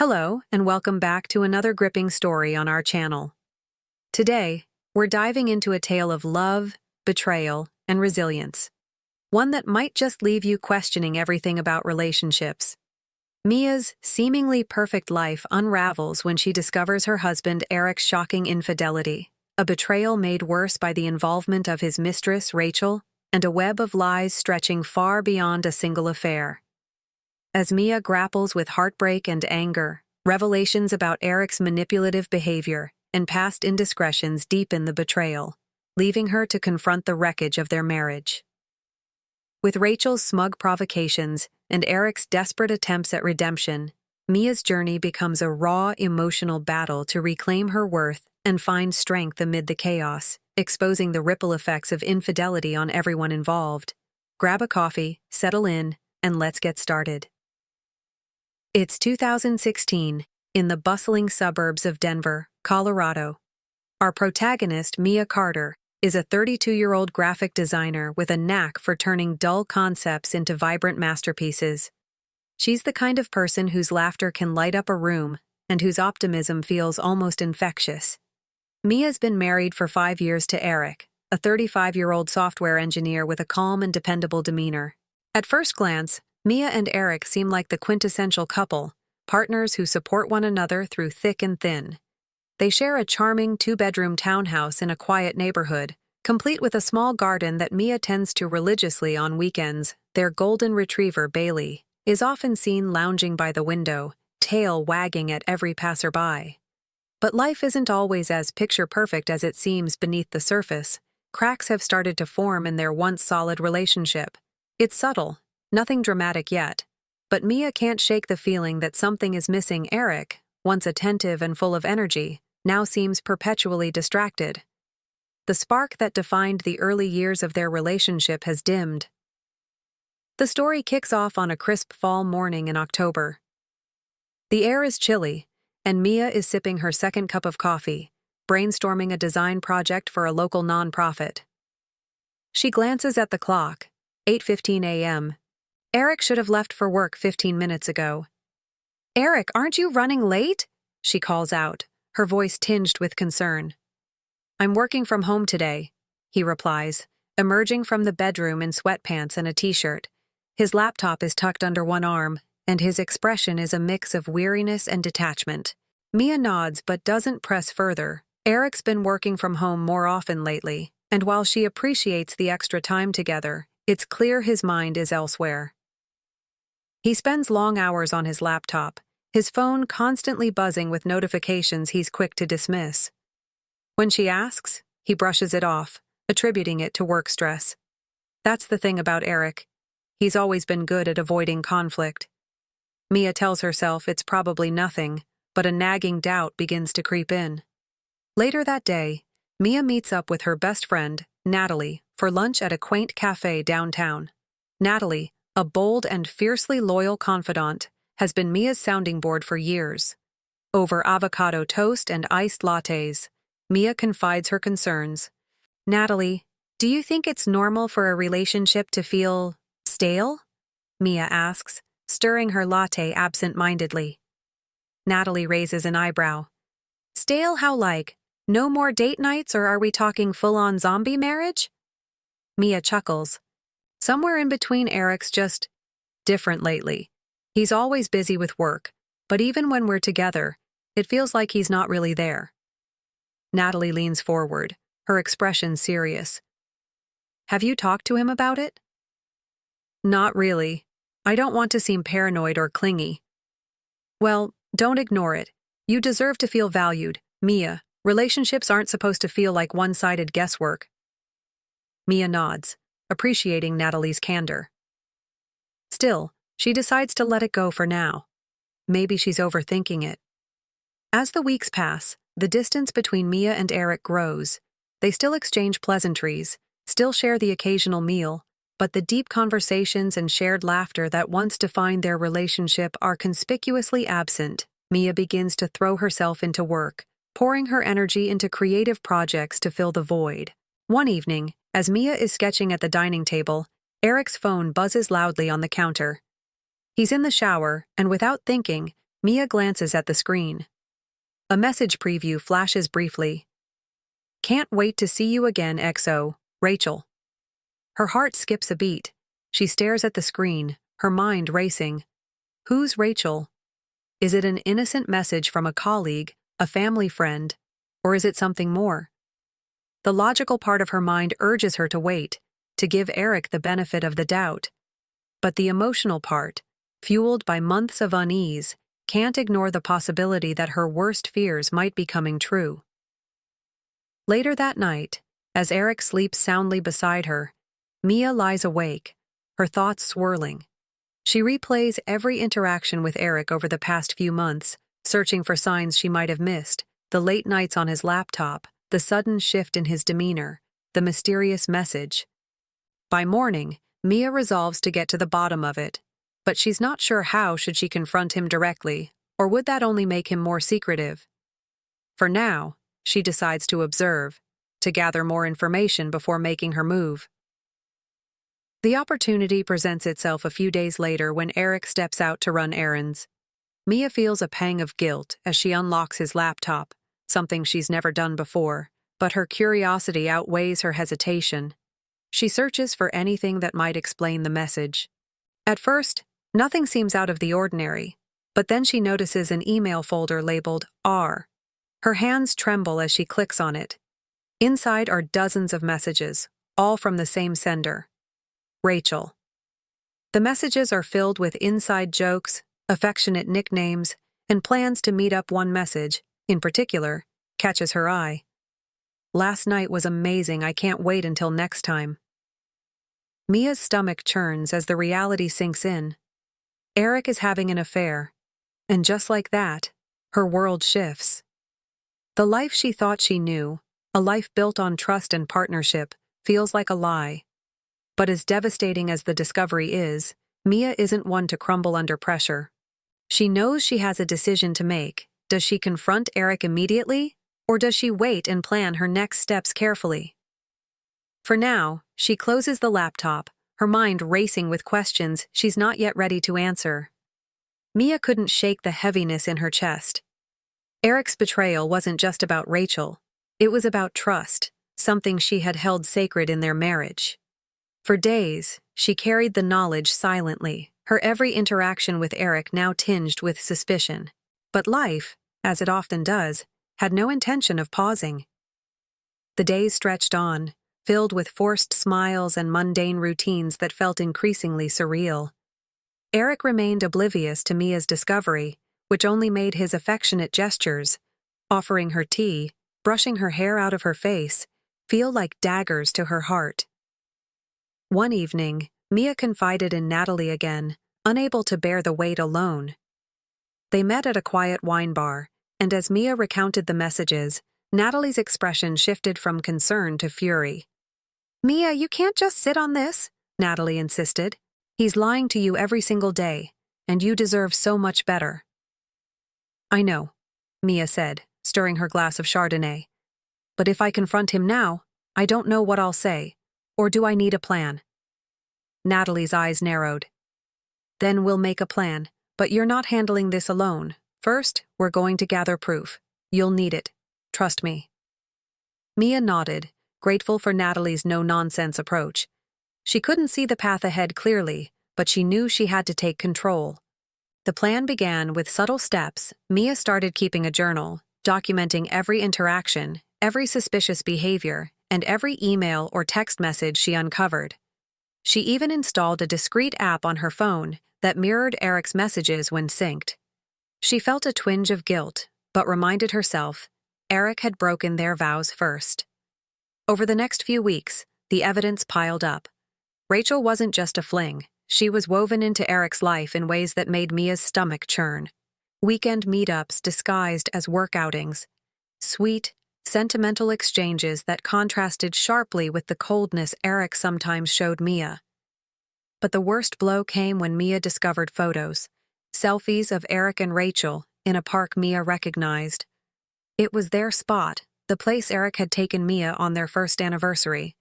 Hello, and welcome back to another gripping story on our channel. Today, we're diving into a tale of love, betrayal, and resilience. One that might just leave you questioning everything about relationships. Mia's seemingly perfect life unravels when she discovers her husband Eric's shocking infidelity, a betrayal made worse by the involvement of his mistress, Rachel, and a web of lies stretching far beyond a single affair. As Mia grapples with heartbreak and anger, revelations about Eric's manipulative behavior and past indiscretions deepen the betrayal, leaving her to confront the wreckage of their marriage. With Rachel's smug provocations and Eric's desperate attempts at redemption, Mia's journey becomes a raw emotional battle to reclaim her worth and find strength amid the chaos, exposing the ripple effects of infidelity on everyone involved. Grab a coffee, settle in, and let's get started. It's 2016, in the bustling suburbs of Denver, Colorado. Our protagonist, Mia Carter, is a 32-year-old graphic designer with a knack for turning dull concepts into vibrant masterpieces. She's the kind of person whose laughter can light up a room and whose optimism feels almost infectious. Mia's been married for 5 years to Eric, a 35-year-old software engineer with a calm and dependable demeanor. At first glance, Mia and Eric seem like the quintessential couple, partners who support one another through thick and thin. They share a charming 2-bedroom townhouse in a quiet neighborhood, complete with a small garden that Mia tends to religiously on weekends. Their golden retriever, Bailey, is often seen lounging by the window, tail wagging at every passerby. But life isn't always as picture-perfect as it seems beneath the surface. Cracks have started to form in their once solid relationship. It's subtle. Nothing dramatic yet, but Mia can't shake the feeling that something is missing. Eric, once attentive and full of energy, now seems perpetually distracted. The spark that defined the early years of their relationship has dimmed. The story kicks off on a crisp fall morning in October. The air is chilly, and Mia is sipping her second cup of coffee, brainstorming a design project for a local nonprofit. She glances at the clock, 8:15 a.m., Eric should have left for work 15 minutes ago. "Eric, aren't you running late?" she calls out, her voice tinged with concern. "I'm working from home today," he replies, emerging from the bedroom in sweatpants and a t-shirt. His laptop is tucked under one arm, and his expression is a mix of weariness and detachment. Mia nods but doesn't press further. Eric's been working from home more often lately, and while she appreciates the extra time together, it's clear his mind is elsewhere. He spends long hours on his laptop, his phone constantly buzzing with notifications he's quick to dismiss. When she asks, he brushes it off, attributing it to work stress. That's the thing about Eric. He's always been good at avoiding conflict. Mia tells herself it's probably nothing, but a nagging doubt begins to creep in. Later that day, Mia meets up with her best friend, Natalie, for lunch at a quaint cafe downtown. Natalie, a bold and fiercely loyal confidant, has been Mia's sounding board for years. Over avocado toast and iced lattes, Mia confides her concerns. "Natalie, do you think it's normal for a relationship to feel stale?" Mia asks, stirring her latte absent-mindedly. Natalie raises an eyebrow. "Stale how like? No more date nights, or are we talking full-on zombie marriage?" Mia chuckles. "Somewhere in between. Eric's just different lately. He's always busy with work, but even when we're together, it feels like he's not really there." Natalie leans forward, her expression serious. "Have you talked to him about it?" "Not really. I don't want to seem paranoid or clingy." "Well, don't ignore it. You deserve to feel valued, Mia. Relationships aren't supposed to feel like one-sided guesswork." Mia nods, appreciating Natalie's candor. Still, she decides to let it go for now. Maybe she's overthinking it. As the weeks pass, the distance between Mia and Eric grows. They still exchange pleasantries, still share the occasional meal, but the deep conversations and shared laughter that once defined their relationship are conspicuously absent. Mia begins to throw herself into work, pouring her energy into creative projects to fill the void. One evening, as Mia is sketching at the dining table, Eric's phone buzzes loudly on the counter. He's in the shower, and without thinking, Mia glances at the screen. A message preview flashes briefly. "Can't wait to see you again, XO, Rachel." Her heart skips a beat. She stares at the screen, her mind racing. Who's Rachel? Is it an innocent message from a colleague, a family friend, or is it something more? The logical part of her mind urges her to wait, to give Eric the benefit of the doubt. But the emotional part, fueled by months of unease, can't ignore the possibility that her worst fears might be coming true. Later that night, as Eric sleeps soundly beside her, Mia lies awake, her thoughts swirling. She replays every interaction with Eric over the past few months, searching for signs she might have missed, the late nights on his laptop, the sudden shift in his demeanor, the mysterious message. By morning, Mia resolves to get to the bottom of it, but she's not sure how should she confront him directly, or would that only make him more secretive? For now, she decides to observe, to gather more information before making her move. The opportunity presents itself a few days later when Eric steps out to run errands. Mia feels a pang of guilt as she unlocks his laptop, something she's never done before, but her curiosity outweighs her hesitation. She searches for anything that might explain the message. At first, nothing seems out of the ordinary, but then she notices an email folder labeled R. Her hands tremble as she clicks on it. Inside are dozens of messages, all from the same sender, Rachel. The messages are filled with inside jokes, affectionate nicknames, and plans to meet up. One message, in particular, catches her eye. "Last night was amazing, I can't wait until next time." Mia's stomach churns as the reality sinks in. Eric is having an affair, and just like that, her world shifts. The life she thought she knew, a life built on trust and partnership, feels like a lie. But as devastating as the discovery is, Mia isn't one to crumble under pressure. She knows she has a decision to make. Does she confront Eric immediately, or does she wait and plan her next steps carefully? For now, she closes the laptop, her mind racing with questions she's not yet ready to answer. Mia couldn't shake the heaviness in her chest. Eric's betrayal wasn't just about Rachel. It was about trust, something she had held sacred in their marriage. For days, she carried the knowledge silently, her every interaction with Eric now tinged with suspicion. But life, as it often does, had no intention of pausing. The days stretched on, filled with forced smiles and mundane routines that felt increasingly surreal. Eric remained oblivious to Mia's discovery, which only made his affectionate gestures, offering her tea, brushing her hair out of her face, feel like daggers to her heart. One evening, Mia confided in Natalie again, unable to bear the weight alone. They met at a quiet wine bar, and as Mia recounted the messages, Natalie's expression shifted from concern to fury. "Mia, you can't just sit on this," Natalie insisted. "He's lying to you every single day, and you deserve so much better." "I know," Mia said, stirring her glass of Chardonnay. "But if I confront him now, I don't know what I'll say. Or do I need a plan?" Natalie's eyes narrowed. "Then we'll make a plan, but you're not handling this alone. First, we're going to gather proof. You'll need it. Trust me." Mia nodded, grateful for Natalie's no-nonsense approach. She couldn't see the path ahead clearly, but she knew she had to take control. The plan began with subtle steps. Mia started keeping a journal, documenting every interaction, every suspicious behavior, and every email or text message she uncovered. She even installed a discreet app on her phone that mirrored Eric's messages when synced. She felt a twinge of guilt, but reminded herself, Eric had broken their vows first. Over the next few weeks, the evidence piled up. Rachel wasn't just a fling. She was woven into Eric's life in ways that made Mia's stomach churn. Weekend meetups disguised as work outings. Sweet, sentimental exchanges that contrasted sharply with the coldness Eric sometimes showed Mia. But the worst blow came when Mia discovered photos. Selfies of Eric and Rachel in a park Mia recognized. It was their spot, the place Eric had taken Mia on their first anniversary.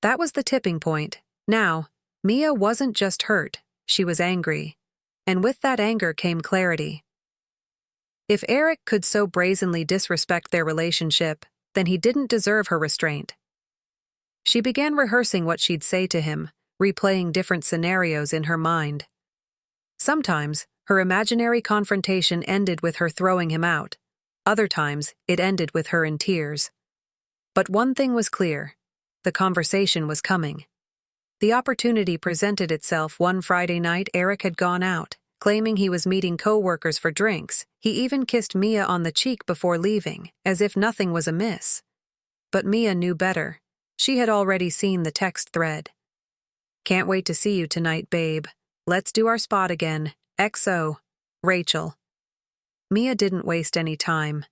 That was the tipping point. Now, Mia wasn't just hurt, she was angry. And with that anger came clarity. If Eric could so brazenly disrespect their relationship, then he didn't deserve her restraint. She began rehearsing what she'd say to him, replaying different scenarios in her mind. Sometimes, her imaginary confrontation ended with her throwing him out. Other times, it ended with her in tears. But one thing was clear: the conversation was coming. The opportunity presented itself one Friday night. Eric had gone out, claiming he was meeting co-workers for drinks. He even kissed Mia on the cheek before leaving, as if nothing was amiss. But Mia knew better. She had already seen the text thread. "Can't wait to see you tonight, babe. Let's do our spot again. XO. Rachel." Mia didn't waste any time.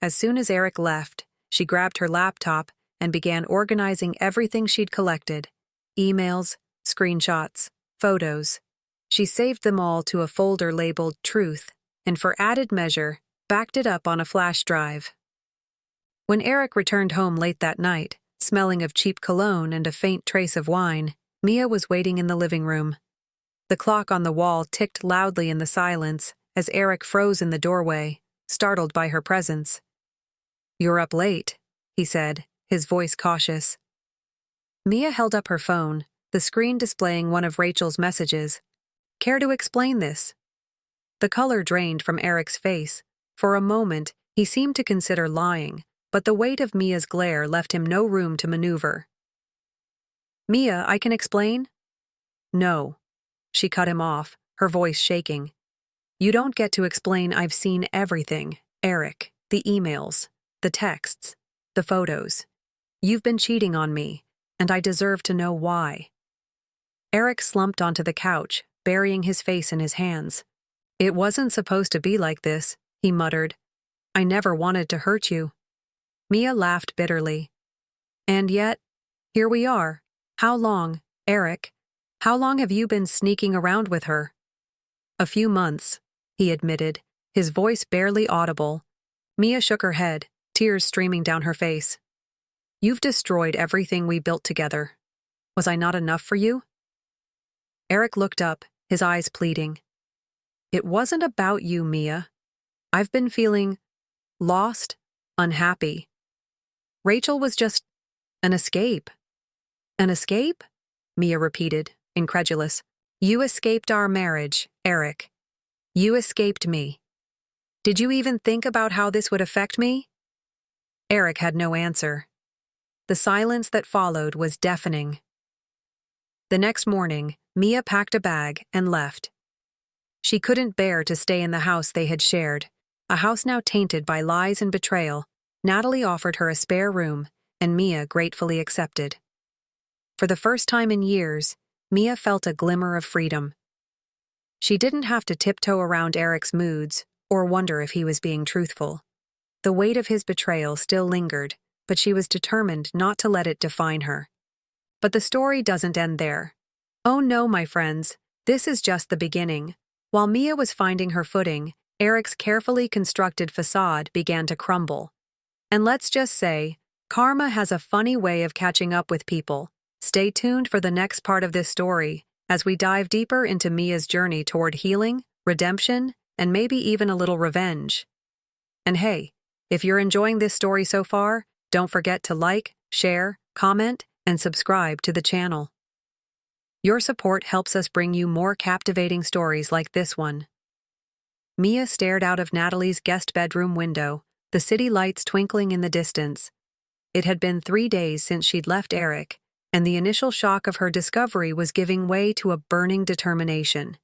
As soon as Eric left, she grabbed her laptop and began organizing everything she'd collected: emails, screenshots, photos. She saved them all to a folder labeled Truth, and for added measure, backed it up on a flash drive. When Eric returned home late that night, smelling of cheap cologne and a faint trace of wine, Mia was waiting in the living room. The clock on the wall ticked loudly in the silence as Eric froze in the doorway, startled by her presence. "You're up late," he said, his voice cautious. Mia held up her phone, the screen displaying one of Rachel's messages. "Care to explain this?" The color drained from Eric's face. For a moment, he seemed to consider lying, but the weight of Mia's glare left him no room to maneuver. "Mia, I can explain?" "No." She cut him off, her voice shaking. "You don't get to explain. I've seen everything, Eric. The emails, the texts, the photos. You've been cheating on me, and I deserve to know why." Eric slumped onto the couch, burying his face in his hands. "It wasn't supposed to be like this," he muttered. "I never wanted to hurt you." Mia laughed bitterly. "And yet, here we are. How long, Eric? How long have you been sneaking around with her?" "A few months," he admitted, his voice barely audible. Mia shook her head, tears streaming down her face. "You've destroyed everything we built together. Was I not enough for you?" Eric looked up, his eyes pleading. "It wasn't about you, Mia. I've been feeling lost, unhappy. Rachel was just an escape." "An escape?" Mia repeated, incredulous. "You escaped our marriage, Eric. You escaped me. Did you even think about how this would affect me?" Eric had no answer. The silence that followed was deafening. The next morning, Mia packed a bag and left. She couldn't bear to stay in the house they had shared, a house now tainted by lies and betrayal. Natalie offered her a spare room, and Mia gratefully accepted. For the first time in years, Mia felt a glimmer of freedom. She didn't have to tiptoe around Eric's moods or wonder if he was being truthful. The weight of his betrayal still lingered, but she was determined not to let it define her. But the story doesn't end there. Oh no, my friends, this is just the beginning. While Mia was finding her footing, Eric's carefully constructed facade began to crumble. And let's just say, karma has a funny way of catching up with people. Stay tuned for the next part of this story, as we dive deeper into Mia's journey toward healing, redemption, and maybe even a little revenge. And hey, if you're enjoying this story so far, don't forget to like, share, comment, and subscribe to the channel. Your support helps us bring you more captivating stories like this one. Mia stared out of Natalie's guest bedroom window, the city lights twinkling in the distance. It had been 3 days since she'd left Eric, and the initial shock of her discovery was giving way to a burning determination.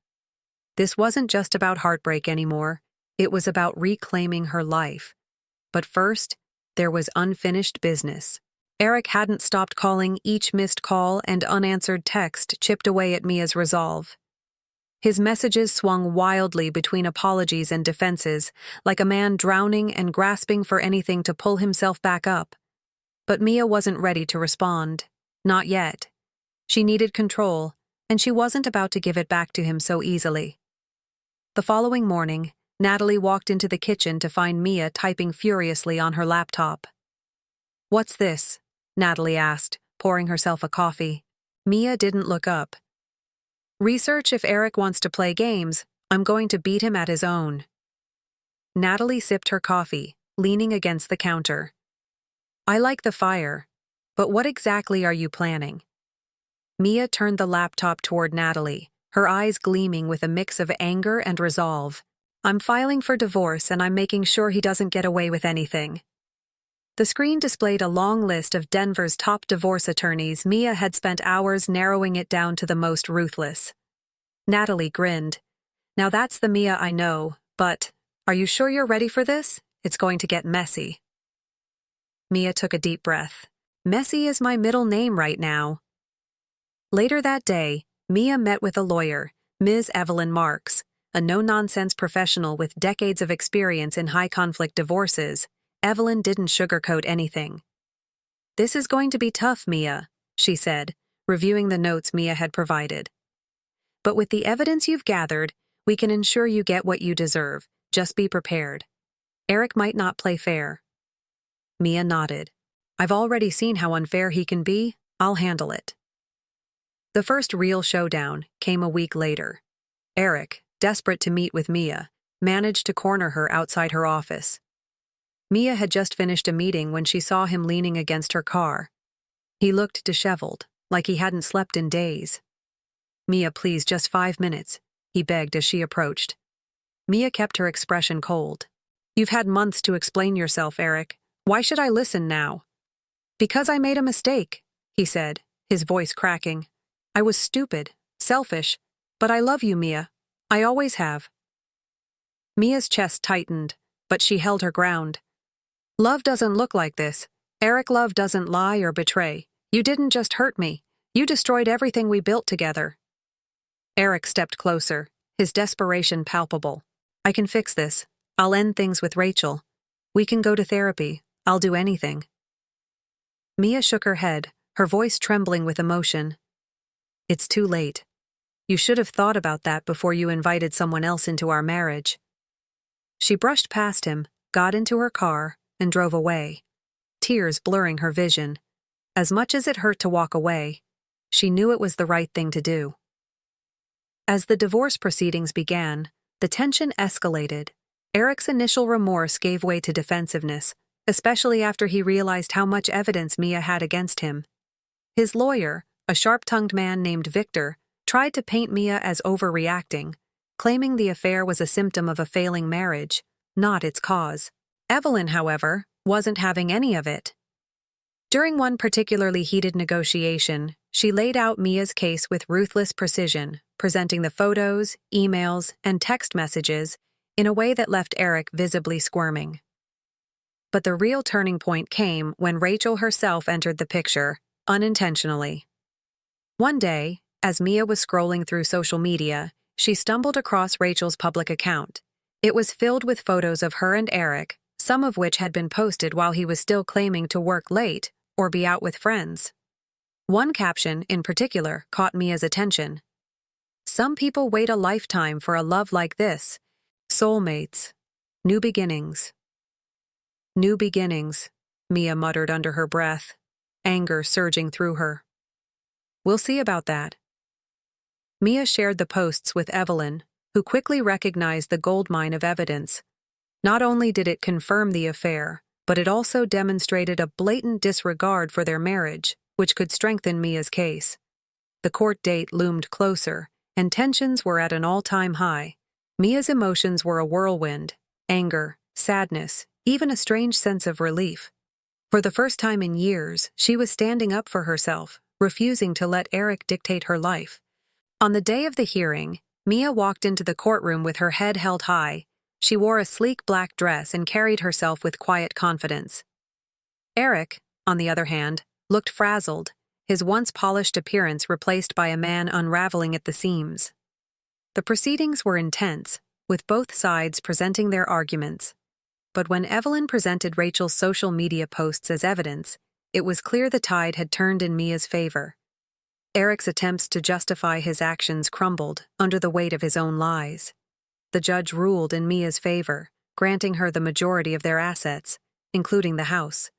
This wasn't just about heartbreak anymore, it was about reclaiming her life. But first, there was unfinished business. Eric hadn't stopped calling. Each missed call and unanswered text chipped away at Mia's resolve. His messages swung wildly between apologies and defenses, like a man drowning and grasping for anything to pull himself back up. But Mia wasn't ready to respond. Not yet. She needed control, and she wasn't about to give it back to him so easily. The following morning, Natalie walked into the kitchen to find Mia typing furiously on her laptop. "What's this?" Natalie asked, pouring herself a coffee. Mia didn't look up. "Research if Eric wants to play games. I'm going to beat him at his own." Natalie sipped her coffee, leaning against the counter. I like the fire, but what exactly are you planning? Mia turned the laptop toward Natalie, her eyes gleaming with a mix of anger and resolve. I'm filing for divorce and I'm making sure he doesn't get away with anything. The screen displayed a long list of Denver's top divorce attorneys. Mia had spent hours narrowing it down to the most ruthless. Natalie grinned. Now that's the Mia I know, but are you sure you're ready for this? It's going to get messy. Mia took a deep breath. Messy is my middle name right now. Later that day, Mia met with a lawyer, Ms. Evelyn Marks, a no-nonsense professional with decades of experience in high-conflict divorces. Evelyn didn't sugarcoat anything. This is going to be tough, Mia, she said, reviewing the notes Mia had provided. But with the evidence you've gathered, we can ensure you get what you deserve. Just be prepared. Eric might not play fair. Mia nodded. I've already seen how unfair he can be. I'll handle it. The first real showdown came a week later. Eric, desperate to meet with Mia, managed to corner her outside her office. Mia had just finished a meeting when she saw him leaning against her car. He looked disheveled, like he hadn't slept in days. Mia, please, just 5 minutes, he begged as she approached. Mia kept her expression cold. You've had months to explain yourself, Eric. Why should I listen now? Because I made a mistake, he said, his voice cracking. I was stupid, selfish, but I love you, Mia. I always have. Mia's chest tightened, but she held her ground. Love doesn't look like this. Eric, love doesn't lie or betray. You didn't just hurt me. You destroyed everything we built together. Eric stepped closer, his desperation palpable. I can fix this. I'll end things with Rachel. We can go to therapy. I'll do anything. Mia shook her head, her voice trembling with emotion. It's too late. You should have thought about that before you invited someone else into our marriage. She brushed past him, got into her car, and drove away, tears blurring her vision. As much as it hurt to walk away, she knew it was the right thing to do. As the divorce proceedings began, the tension escalated. Eric's initial remorse gave way to defensiveness, especially after he realized how much evidence Mia had against him. His lawyer, a sharp-tongued man named Victor, tried to paint Mia as overreacting, claiming the affair was a symptom of a failing marriage, not its cause. Evelyn, however, wasn't having any of it. During one particularly heated negotiation, she laid out Mia's case with ruthless precision, presenting the photos, emails, and text messages in a way that left Eric visibly squirming. But the real turning point came when Rachel herself entered the picture, unintentionally. One day, as Mia was scrolling through social media, she stumbled across Rachel's public account. It was filled with photos of her and Eric, some of which had been posted while he was still claiming to work late or be out with friends. One caption, in particular, caught Mia's attention. Some people wait a lifetime for a love like this. Soulmates. New beginnings. New beginnings, Mia muttered under her breath, anger surging through her. We'll see about that. Mia shared the posts with Evelyn, who quickly recognized the goldmine of evidence. Not only did it confirm the affair, but it also demonstrated a blatant disregard for their marriage, which could strengthen Mia's case. The court date loomed closer, and tensions were at an all-time high. Mia's emotions were a whirlwind: anger, sadness, even a strange sense of relief. For the first time in years, she was standing up for herself, refusing to let Eric dictate her life. On the day of the hearing, Mia walked into the courtroom with her head held high. She wore a sleek black dress and carried herself with quiet confidence. Eric, on the other hand, looked frazzled, his once polished appearance replaced by a man unraveling at the seams. The proceedings were intense, with both sides presenting their arguments. But when Evelyn presented Rachel's social media posts as evidence, it was clear the tide had turned in Mia's favor. Eric's attempts to justify his actions crumbled under the weight of his own lies. The judge ruled in Mia's favor, granting her the majority of their assets, including the house.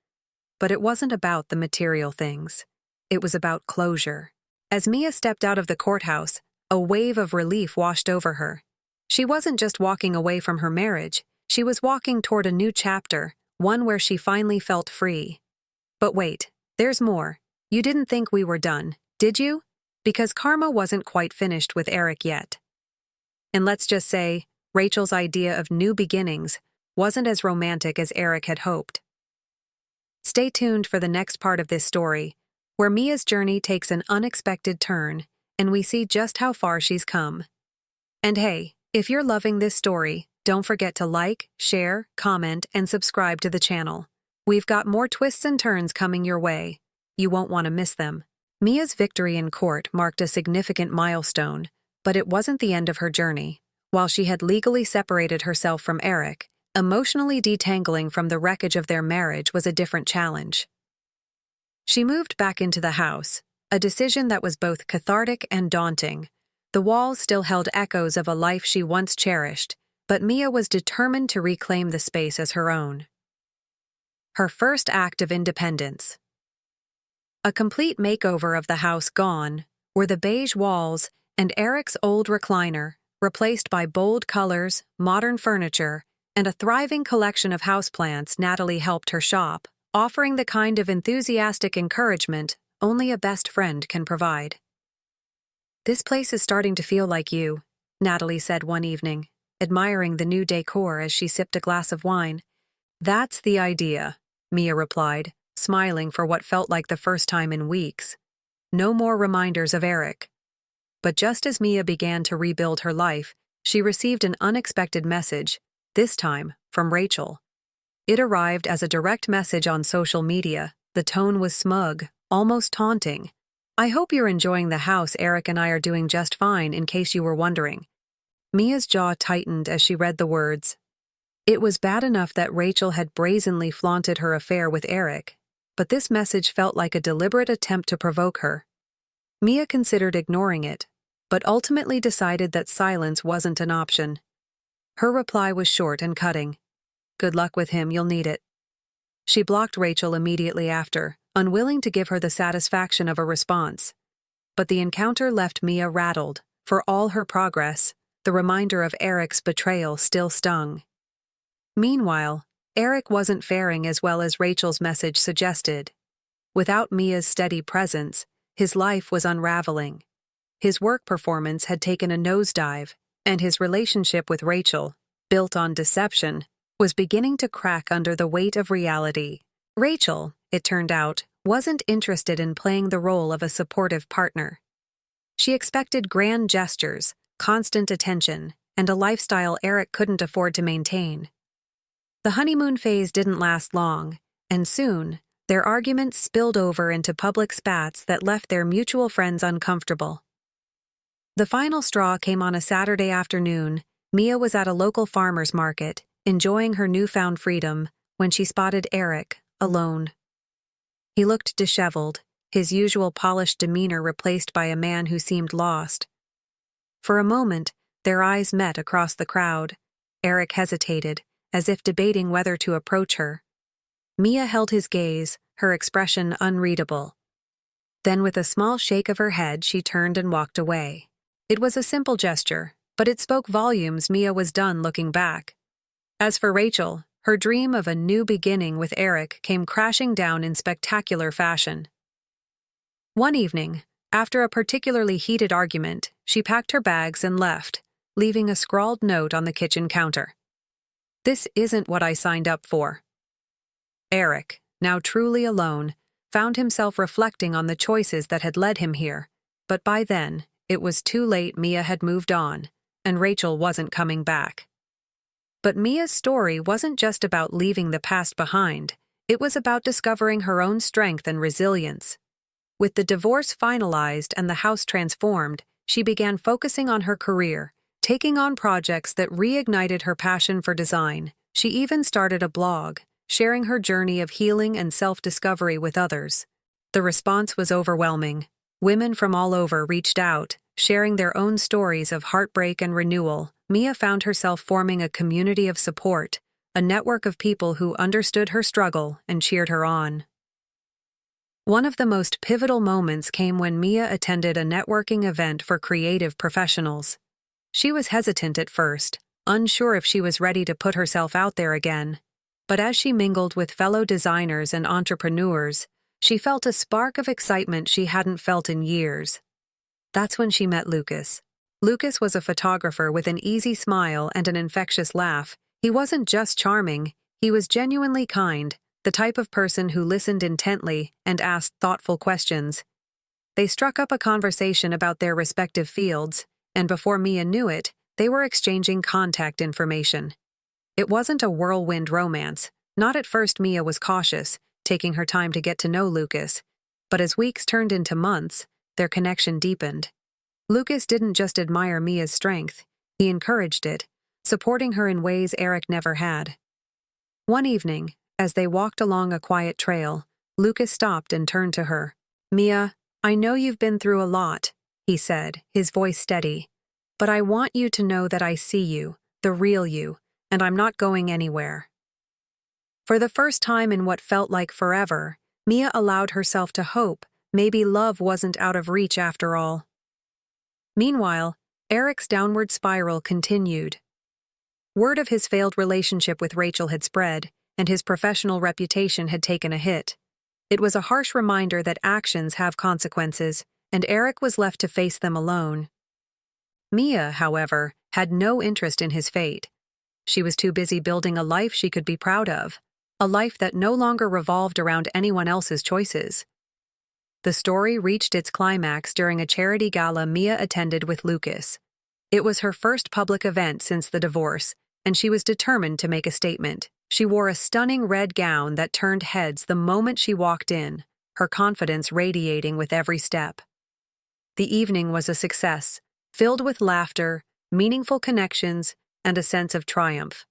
But it wasn't about the material things. It was about closure. As Mia stepped out of the courthouse, a wave of relief washed over her. She wasn't just walking away from her marriage, She was walking toward a new chapter, one where she finally felt free. But wait, there's more. You didn't think we were done, did you? Because karma wasn't quite finished with Eric yet. And let's just say, Rachel's idea of new beginnings wasn't as romantic as Eric had hoped. Stay tuned for the next part of this story, where Mia's journey takes an unexpected turn, and we see just how far she's come. And hey, if you're loving this story, don't forget to like, share, comment, and subscribe to the channel. We've got more twists and turns coming your way. You won't want to miss them. Mia's victory in court marked a significant milestone, but it wasn't the end of her journey. While she had legally separated herself from Eric, emotionally detangling from the wreckage of their marriage was a different challenge. She moved back into the house, a decision that was both cathartic and daunting. The walls still held echoes of a life she once cherished, but Mia was determined to reclaim the space as her own. Her first act of independence. A complete makeover of the house gone were the beige walls and Eric's old recliner, replaced by bold colors, modern furniture, and a thriving collection of houseplants. Natalie helped her shop, offering the kind of enthusiastic encouragement only a best friend can provide. "This place is starting to feel like you," Natalie said one evening, admiring the new decor as she sipped a glass of wine. "That's the idea," Mia replied, smiling for what felt like the first time in weeks. No more reminders of Eric. But just as Mia began to rebuild her life, she received an unexpected message, this time from Rachel. It arrived as a direct message on social media. The tone was smug, almost taunting. "I hope you're enjoying the house. Eric and I are doing just fine, in case you were wondering." Mia's jaw tightened as she read the words. It was bad enough that Rachel had brazenly flaunted her affair with Eric, but this message felt like a deliberate attempt to provoke her. Mia considered ignoring it, but ultimately decided that silence wasn't an option. Her reply was short and cutting. "Good luck with him, you'll need it." She blocked Rachel immediately after, unwilling to give her the satisfaction of a response. But the encounter left Mia rattled. For all her progress, the reminder of Eric's betrayal still stung. Meanwhile, Eric wasn't faring as well as Rachel's message suggested. Without Mia's steady presence, his life was unraveling. His work performance had taken a nosedive, and his relationship with Rachel, built on deception, was beginning to crack under the weight of reality. Rachel, it turned out, wasn't interested in playing the role of a supportive partner. She expected grand gestures, constant attention, and a lifestyle Eric couldn't afford to maintain. The honeymoon phase didn't last long, and soon, their arguments spilled over into public spats that left their mutual friends uncomfortable. The final straw came on a Saturday afternoon. Mia was at a local farmer's market, enjoying her newfound freedom, when she spotted Eric, alone. He looked disheveled, his usual polished demeanor replaced by a man who seemed lost. For a moment, their eyes met across the crowd. Eric hesitated, as if debating whether to approach her. Mia held his gaze, her expression unreadable. Then with a small shake of her head, she turned and walked away. It was a simple gesture, but it spoke volumes. Mia was done looking back. As for Rachel, her dream of a new beginning with Eric came crashing down in spectacular fashion. One evening, after a particularly heated argument, she packed her bags and left, leaving a scrawled note on the kitchen counter. "This isn't what I signed up for." Eric, now truly alone, found himself reflecting on the choices that had led him here, but by then, it was too late. Mia had moved on, and Rachel wasn't coming back. But Mia's story wasn't just about leaving the past behind, it was about discovering her own strength and resilience. With the divorce finalized and the house transformed, she began focusing on her career, taking on projects that reignited her passion for design. She even started a blog, sharing her journey of healing and self-discovery with others. The response was overwhelming. Women from all over reached out, sharing their own stories of heartbreak and renewal. Mia found herself forming a community of support, a network of people who understood her struggle and cheered her on. One of the most pivotal moments came when Mia attended a networking event for creative professionals. She was hesitant at first, unsure if she was ready to put herself out there again. But as she mingled with fellow designers and entrepreneurs, she felt a spark of excitement she hadn't felt in years. That's when she met Lucas. Lucas was a photographer with an easy smile and an infectious laugh. He wasn't just charming, he was genuinely kind, the type of person who listened intently and asked thoughtful questions. They struck up a conversation about their respective fields, and before Mia knew it, they were exchanging contact information. It wasn't a whirlwind romance. Not at first. Mia was cautious, taking her time to get to know Lucas. But as weeks turned into months, their connection deepened. Lucas didn't just admire Mia's strength, he encouraged it, supporting her in ways Eric never had. One evening, as they walked along a quiet trail, Lucas stopped and turned to her. "Mia, I know you've been through a lot," he said, his voice steady. "But I want you to know that I see you, the real you, and I'm not going anywhere." For the first time in what felt like forever, Mia allowed herself to hope maybe love wasn't out of reach after all. Meanwhile, Eric's downward spiral continued. Word of his failed relationship with Rachel had spread, and his professional reputation had taken a hit. It was a harsh reminder that actions have consequences, and Eric was left to face them alone. Mia, however, had no interest in his fate. She was too busy building a life she could be proud of, a life that no longer revolved around anyone else's choices. The story reached its climax during a charity gala Mia attended with Lucas. It was her first public event since the divorce, and she was determined to make a statement. She wore a stunning red gown that turned heads the moment she walked in, her confidence radiating with every step. The evening was a success, filled with laughter, meaningful connections, and a sense of triumph.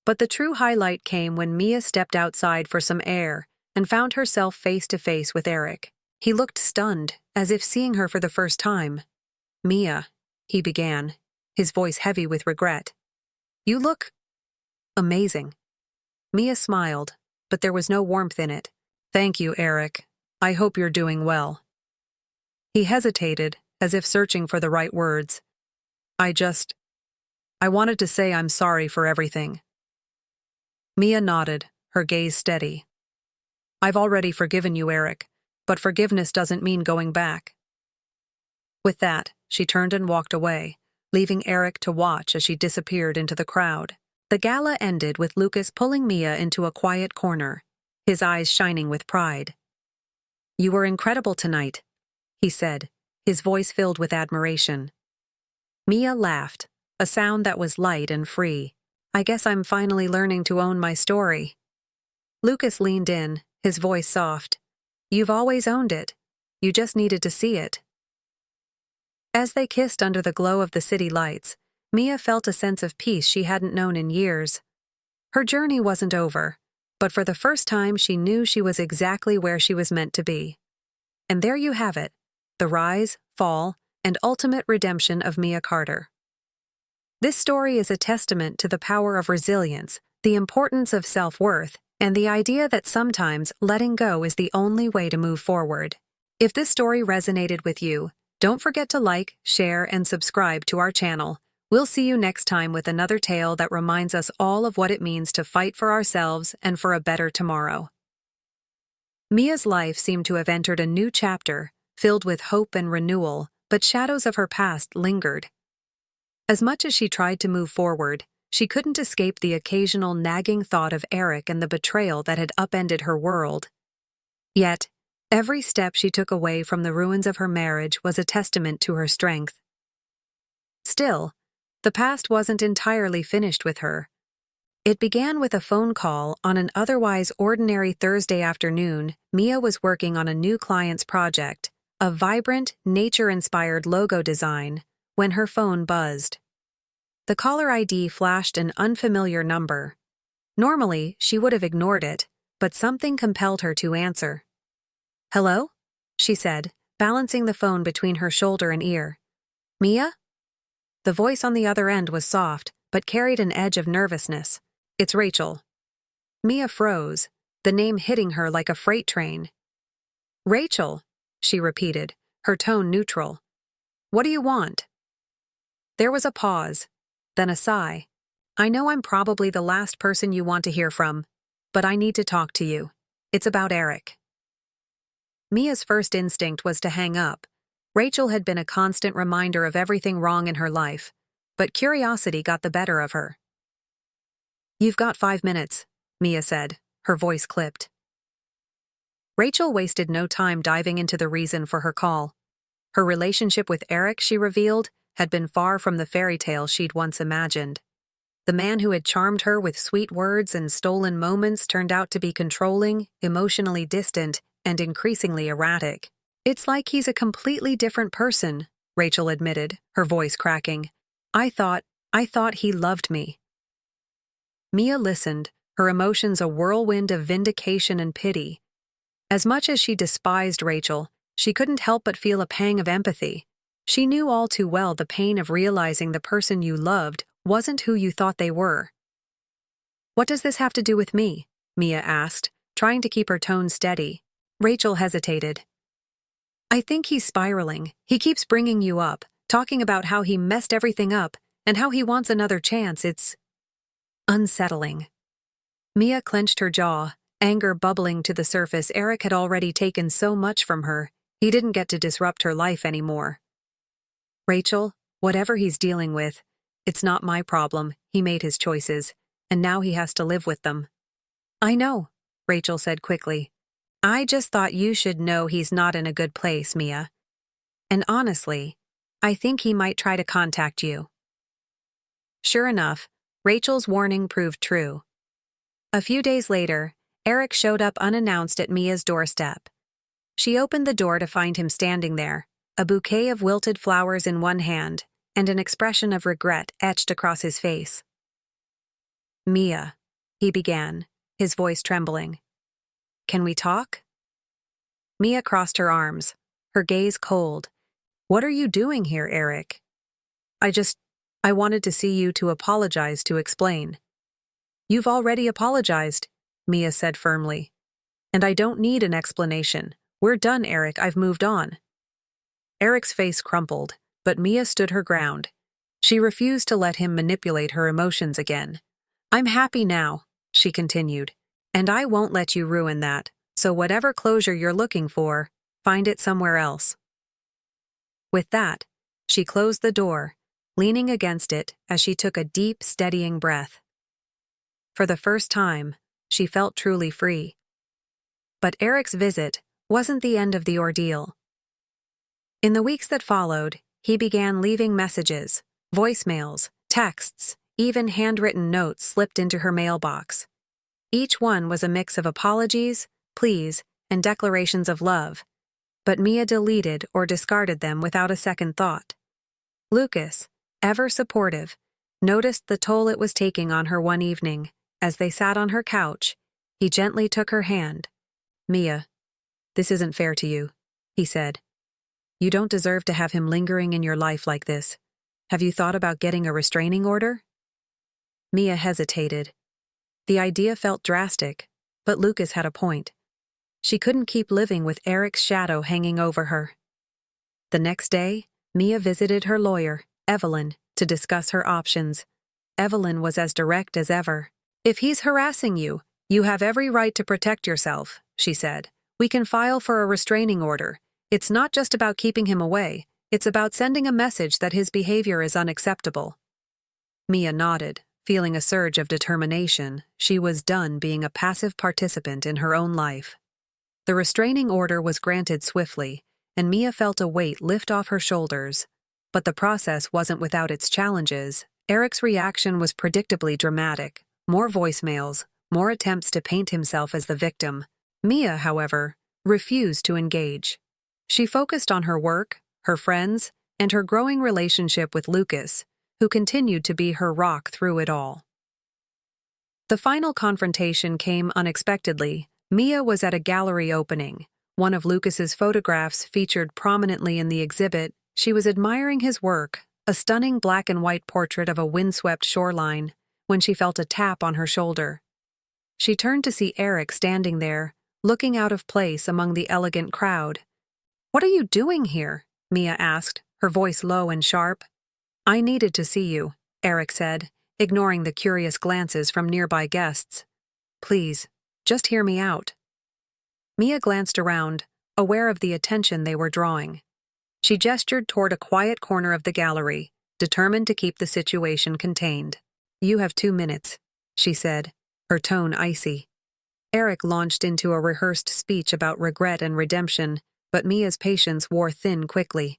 But the true highlight came when Mia stepped outside for some air and found herself face to face with Eric. He looked stunned, as if seeing her for the first time. "Mia," he began, his voice heavy with regret. "You look amazing." Mia smiled, but there was no warmth in it. "Thank you, Eric. I hope you're doing well." He hesitated, as if searching for the right words. I wanted to say I'm sorry for everything." Mia nodded, her gaze steady. "I've already forgiven you, Eric, but forgiveness doesn't mean going back." With that, she turned and walked away, leaving Eric to watch as she disappeared into the crowd. The gala ended with Lucas pulling Mia into a quiet corner, his eyes shining with pride. "You were incredible tonight," he said, his voice filled with admiration. Mia laughed, a sound that was light and free. "I guess I'm finally learning to own my story." Lucas leaned in, his voice soft. "You've always owned it. You just needed to see it." As they kissed under the glow of the city lights, Mia felt a sense of peace she hadn't known in years. Her journey wasn't over, but for the first time she knew she was exactly where she was meant to be. And there you have it, the rise, fall, and ultimate redemption of Mia Carter. This story is a testament to the power of resilience, the importance of self-worth, and the idea that sometimes letting go is the only way to move forward. If this story resonated with you, don't forget to like, share, and subscribe to our channel. We'll see you next time with another tale that reminds us all of what it means to fight for ourselves and for a better tomorrow. Mia's life seemed to have entered a new chapter, filled with hope and renewal, but shadows of her past lingered. As much as she tried to move forward, she couldn't escape the occasional nagging thought of Eric and the betrayal that had upended her world. Yet, every step she took away from the ruins of her marriage was a testament to her strength. Still, the past wasn't entirely finished with her. It began with a phone call on an otherwise ordinary Thursday afternoon. Mia was working on a new client's project, a vibrant, nature-inspired logo design, when her phone buzzed. The caller ID flashed an unfamiliar number. Normally, she would have ignored it, but something compelled her to answer. "Hello?" she said, balancing the phone between her shoulder and ear. "Mia?" The voice on the other end was soft, but carried an edge of nervousness. "It's Rachel." Mia froze, the name hitting her like a freight train. "Rachel," she repeated, her tone neutral. "What do you want?" There was a pause, then a sigh. I know I'm probably the last person you want to hear from, but I need to talk to you. It's about Eric. Mia's first instinct was to hang up. Rachel had been a constant reminder of everything wrong in her life, but curiosity got the better of her. "You've got 5 minutes," Mia said, her voice clipped. Rachel wasted no time diving into the reason for her call. Her relationship with Eric, she revealed, had been far from the fairy tale she'd once imagined. The man who had charmed her with sweet words and stolen moments turned out to be controlling, emotionally distant, and increasingly erratic. "It's like he's a completely different person," Rachel admitted, her voice cracking. I thought he loved me." Mia listened, her emotions a whirlwind of vindication and pity. As much as she despised Rachel, she couldn't help but feel a pang of empathy. She knew all too well the pain of realizing the person you loved wasn't who you thought they were. "What does this have to do with me?" Mia asked, trying to keep her tone steady. Rachel hesitated. "I think he's spiraling. He keeps bringing you up, talking about how he messed everything up and how he wants another chance. It's unsettling." Mia clenched her jaw, anger bubbling to the surface. Eric had already taken so much from her. He didn't get to disrupt her life anymore. "Rachel, whatever he's dealing with, it's not my problem. He made his choices, and now he has to live with them." "I know," Rachel said quickly. "I just thought you should know he's not in a good place, Mia. And honestly, I think he might try to contact you." Sure enough, Rachel's warning proved true. A few days later, Eric showed up unannounced at Mia's doorstep. She opened the door to find him standing there, a bouquet of wilted flowers in one hand, and an expression of regret etched across his face. "Mia," he began, his voice trembling. "Can we talk?" Mia crossed her arms, her gaze cold. "What are you doing here, Eric?" I wanted to see you, to apologize, to explain." "You've already apologized," Mia said firmly. "And I don't need an explanation. We're done, Eric. I've moved on." Eric's face crumpled, but Mia stood her ground. She refused to let him manipulate her emotions again. "I'm happy now," she continued, "and I won't let you ruin that, so whatever closure you're looking for, find it somewhere else." With that, she closed the door, leaning against it as she took a deep, steadying breath. For the first time, she felt truly free. But Eric's visit wasn't the end of the ordeal. In the weeks that followed, he began leaving messages, voicemails, texts, even handwritten notes slipped into her mailbox. Each one was a mix of apologies, pleas, and declarations of love, but Mia deleted or discarded them without a second thought. Lucas, ever supportive, noticed the toll it was taking on her one evening. As they sat on her couch, he gently took her hand. "Mia, this isn't fair to you," he said. "You don't deserve to have him lingering in your life like this. Have you thought about getting a restraining order?" Mia hesitated. The idea felt drastic, but Lucas had a point. She couldn't keep living with Eric's shadow hanging over her. The next day, Mia visited her lawyer, Evelyn, to discuss her options. Evelyn was as direct as ever. "If he's harassing you, you have every right to protect yourself," she said. "We can file for a restraining order. It's not just about keeping him away, it's about sending a message that his behavior is unacceptable." Mia nodded, feeling a surge of determination. She was done being a passive participant in her own life. The restraining order was granted swiftly, and Mia felt a weight lift off her shoulders. But the process wasn't without its challenges. Eric's reaction was predictably dramatic. More voicemails, more attempts to paint himself as the victim. Mia, however, refused to engage. She focused on her work, her friends, and her growing relationship with Lucas, who continued to be her rock through it all. The final confrontation came unexpectedly. Mia was at a gallery opening. One of Lucas's photographs featured prominently in the exhibit. She was admiring his work, a stunning black and white portrait of a windswept shoreline, when she felt a tap on her shoulder. She turned to see Eric standing there, looking out of place among the elegant crowd. "What are you doing here?" Mia asked, her voice low and sharp. "I needed to see you," Eric said, ignoring the curious glances from nearby guests. "Please, just hear me out." Mia glanced around, aware of the attention they were drawing. She gestured toward a quiet corner of the gallery, determined to keep the situation contained. "You have 2 minutes," she said, her tone icy. Eric launched into a rehearsed speech about regret and redemption, but Mia's patience wore thin quickly.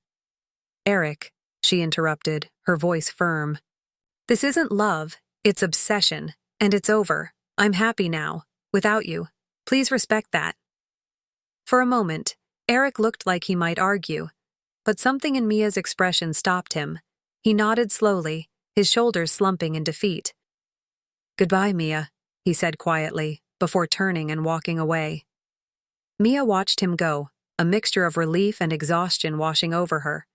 "Eric," she interrupted, her voice firm. "This isn't love, it's obsession, and it's over. I'm happy now, without you. Please respect that." For a moment, Eric looked like he might argue, but something in Mia's expression stopped him. He nodded slowly, his shoulders slumping in defeat. "Goodbye, Mia," he said quietly, before turning and walking away. Mia watched him go, a mixture of relief and exhaustion washing over her.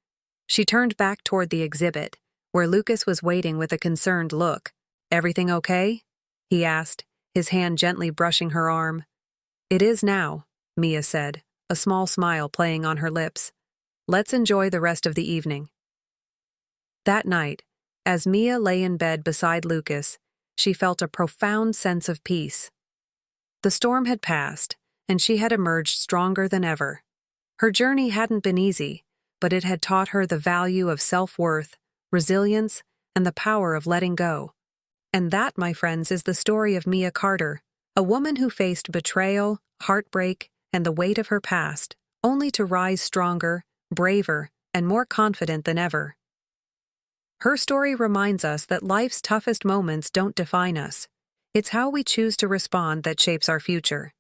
She turned back toward the exhibit, where Lucas was waiting with a concerned look. "Everything okay?" he asked, his hand gently brushing her arm. "It is now," Mia said, a small smile playing on her lips. "Let's enjoy the rest of the evening." That night, as Mia lay in bed beside Lucas, she felt a profound sense of peace. The storm had passed, and she had emerged stronger than ever. Her journey hadn't been easy, but it had taught her the value of self-worth, resilience, and the power of letting go. And that, my friends, is the story of Mia Carter, a woman who faced betrayal, heartbreak, and the weight of her past, only to rise stronger, braver, and more confident than ever. Her story reminds us that life's toughest moments don't define us. It's how we choose to respond that shapes our future.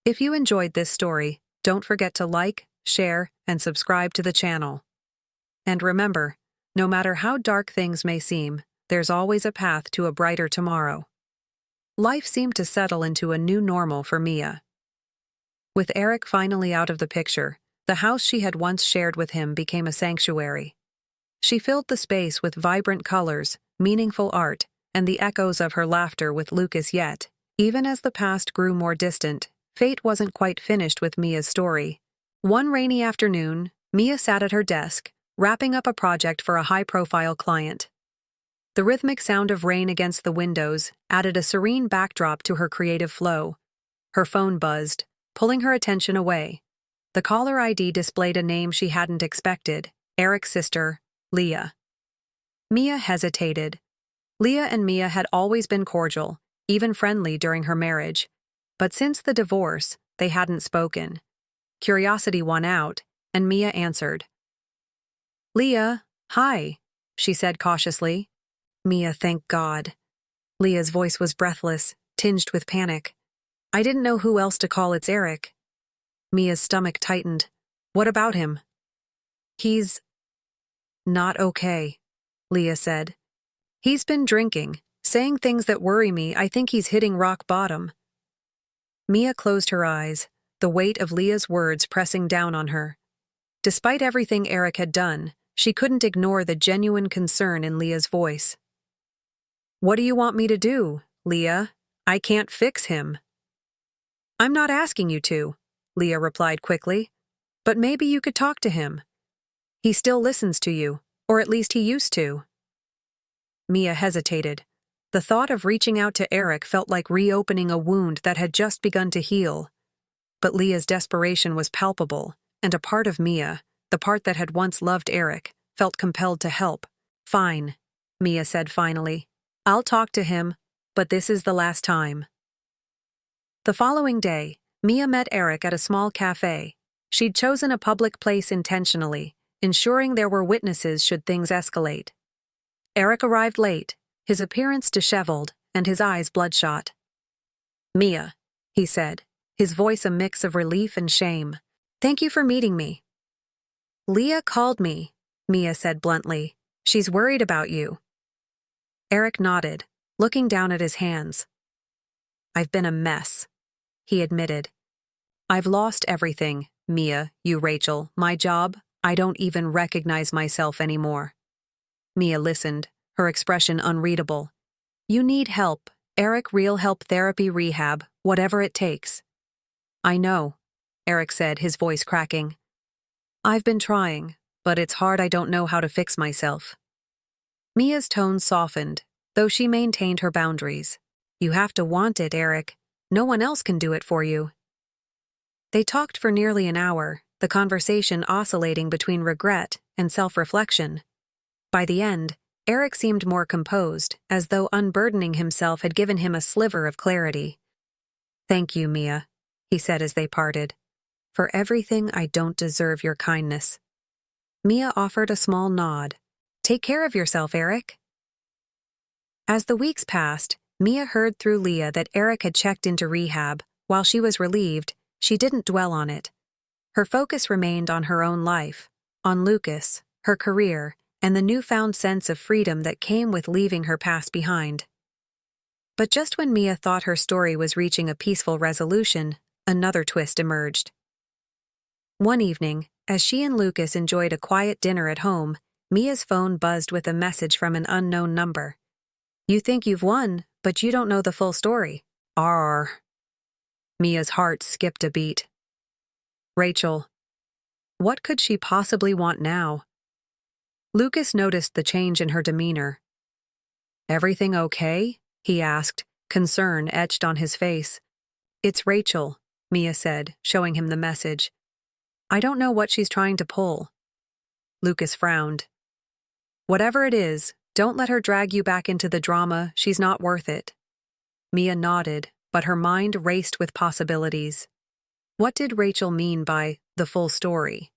If you enjoyed this story, don't forget to like, share, and subscribe to the channel. And remember, no matter how dark things may seem, there's always a path to a brighter tomorrow. Life seemed to settle into a new normal for Mia. With Eric finally out of the picture, the house she had once shared with him became a sanctuary. She filled the space with vibrant colors, meaningful art, and the echoes of her laughter with Lucas. Yet, even as the past grew more distant, fate wasn't quite finished with Mia's story. One rainy afternoon, Mia sat at her desk, wrapping up a project for a high-profile client. The rhythmic sound of rain against the windows added a serene backdrop to her creative flow. Her phone buzzed, pulling her attention away. The caller ID displayed a name she hadn't expected: Eric's sister, Leah. Mia hesitated. Leah and Mia had always been cordial, even friendly during her marriage. But since the divorce, they hadn't spoken. Curiosity won out, and Mia answered. "Leah, hi," she said cautiously. "Mia, thank God." Leah's voice was breathless, tinged with panic. "I didn't know who else to call. It's Eric." Mia's stomach tightened. "What about him?" "He's not okay," Leah said. "He's been drinking, saying things that worry me. I think he's hitting rock bottom." Mia closed her eyes, the weight of Leah's words pressing down on her. Despite everything Eric had done, she couldn't ignore the genuine concern in Leah's voice. "What do you want me to do, Leah? I can't fix him." "I'm not asking you to," Leah replied quickly. "But maybe you could talk to him. He still listens to you, or at least he used to." Mia hesitated. The thought of reaching out to Eric felt like reopening a wound that had just begun to heal. But Leah's desperation was palpable, and a part of Mia, the part that had once loved Eric, felt compelled to help. "Fine," Mia said finally. "I'll talk to him, but this is the last time." The following day, Mia met Eric at a small cafe. She'd chosen a public place intentionally, ensuring there were witnesses should things escalate. Eric arrived late, his appearance disheveled and his eyes bloodshot. "Mia," he said, his voice a mix of relief and shame. "Thank you for meeting me." "Leah called me," Mia said bluntly. "She's worried about you." Eric nodded, looking down at his hands. "I've been a mess," he admitted. "I've lost everything, Mia, you Rachel, my job. I don't even recognize myself anymore." Mia listened, her expression unreadable. "You need help, Eric, real help, therapy, rehab, whatever it takes." "I know," Eric said, his voice cracking. "I've been trying, but it's hard. I don't know how to fix myself." Mia's tone softened, though she maintained her boundaries. "You have to want it, Eric. No one else can do it for you." They talked for nearly an hour, the conversation oscillating between regret and self-reflection. By the end, Eric seemed more composed, as though unburdening himself had given him a sliver of clarity. "Thank you, Mia," he said as they parted. "For everything, I don't deserve your kindness." Mia offered a small nod. "Take care of yourself, Eric." As the weeks passed, Mia heard through Leah that Eric had checked into rehab. While she was relieved, she didn't dwell on it. Her focus remained on her own life, on Lucas, her career, and the newfound sense of freedom that came with leaving her past behind. But just when Mia thought her story was reaching a peaceful resolution, another twist emerged. One evening, as she and Lucas enjoyed a quiet dinner at home, Mia's phone buzzed with a message from an unknown number. "You think you've won, but you don't know the full story." Arr. Mia's heart skipped a beat. Rachel. What could she possibly want now? Lucas noticed the change in her demeanor. "Everything okay?" he asked, concern etched on his face. "It's Rachel," Mia said, showing him the message. "I don't know what she's trying to pull." Lucas frowned. "Whatever it is, don't let her drag you back into the drama. She's not worth it." Mia nodded, but her mind raced with possibilities. What did Rachel mean by the full story?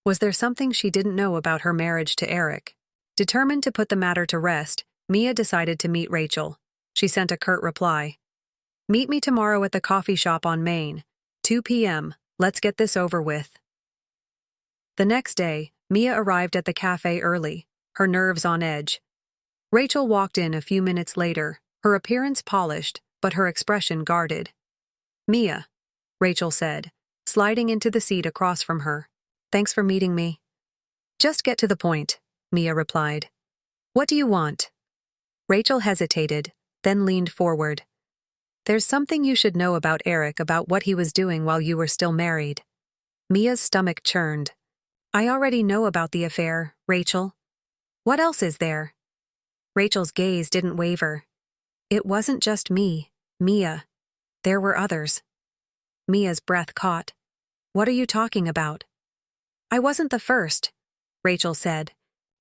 Was there something she didn't know about her marriage to Eric? Determined to put the matter to rest, Mia decided to meet Rachel. She sent a curt reply. "Meet me tomorrow at the coffee shop on Main, 2 p.m. Let's get this over with." The next day, Mia arrived at the cafe early, her nerves on edge. Rachel walked in a few minutes later, her appearance polished, but her expression guarded. "Mia," Rachel said, sliding into the seat across from her. "Thanks for meeting me." "Just get to the point," Mia replied. "What do you want?" Rachel hesitated, then leaned forward. "There's something you should know about Eric, about what he was doing while you were still married." Mia's stomach churned. "I already know about the affair, Rachel." "What else is there?" Rachel's gaze didn't waver. "It wasn't just me, Mia. There were others." Mia's breath caught. "What are you talking about?" "I wasn't the first," Rachel said.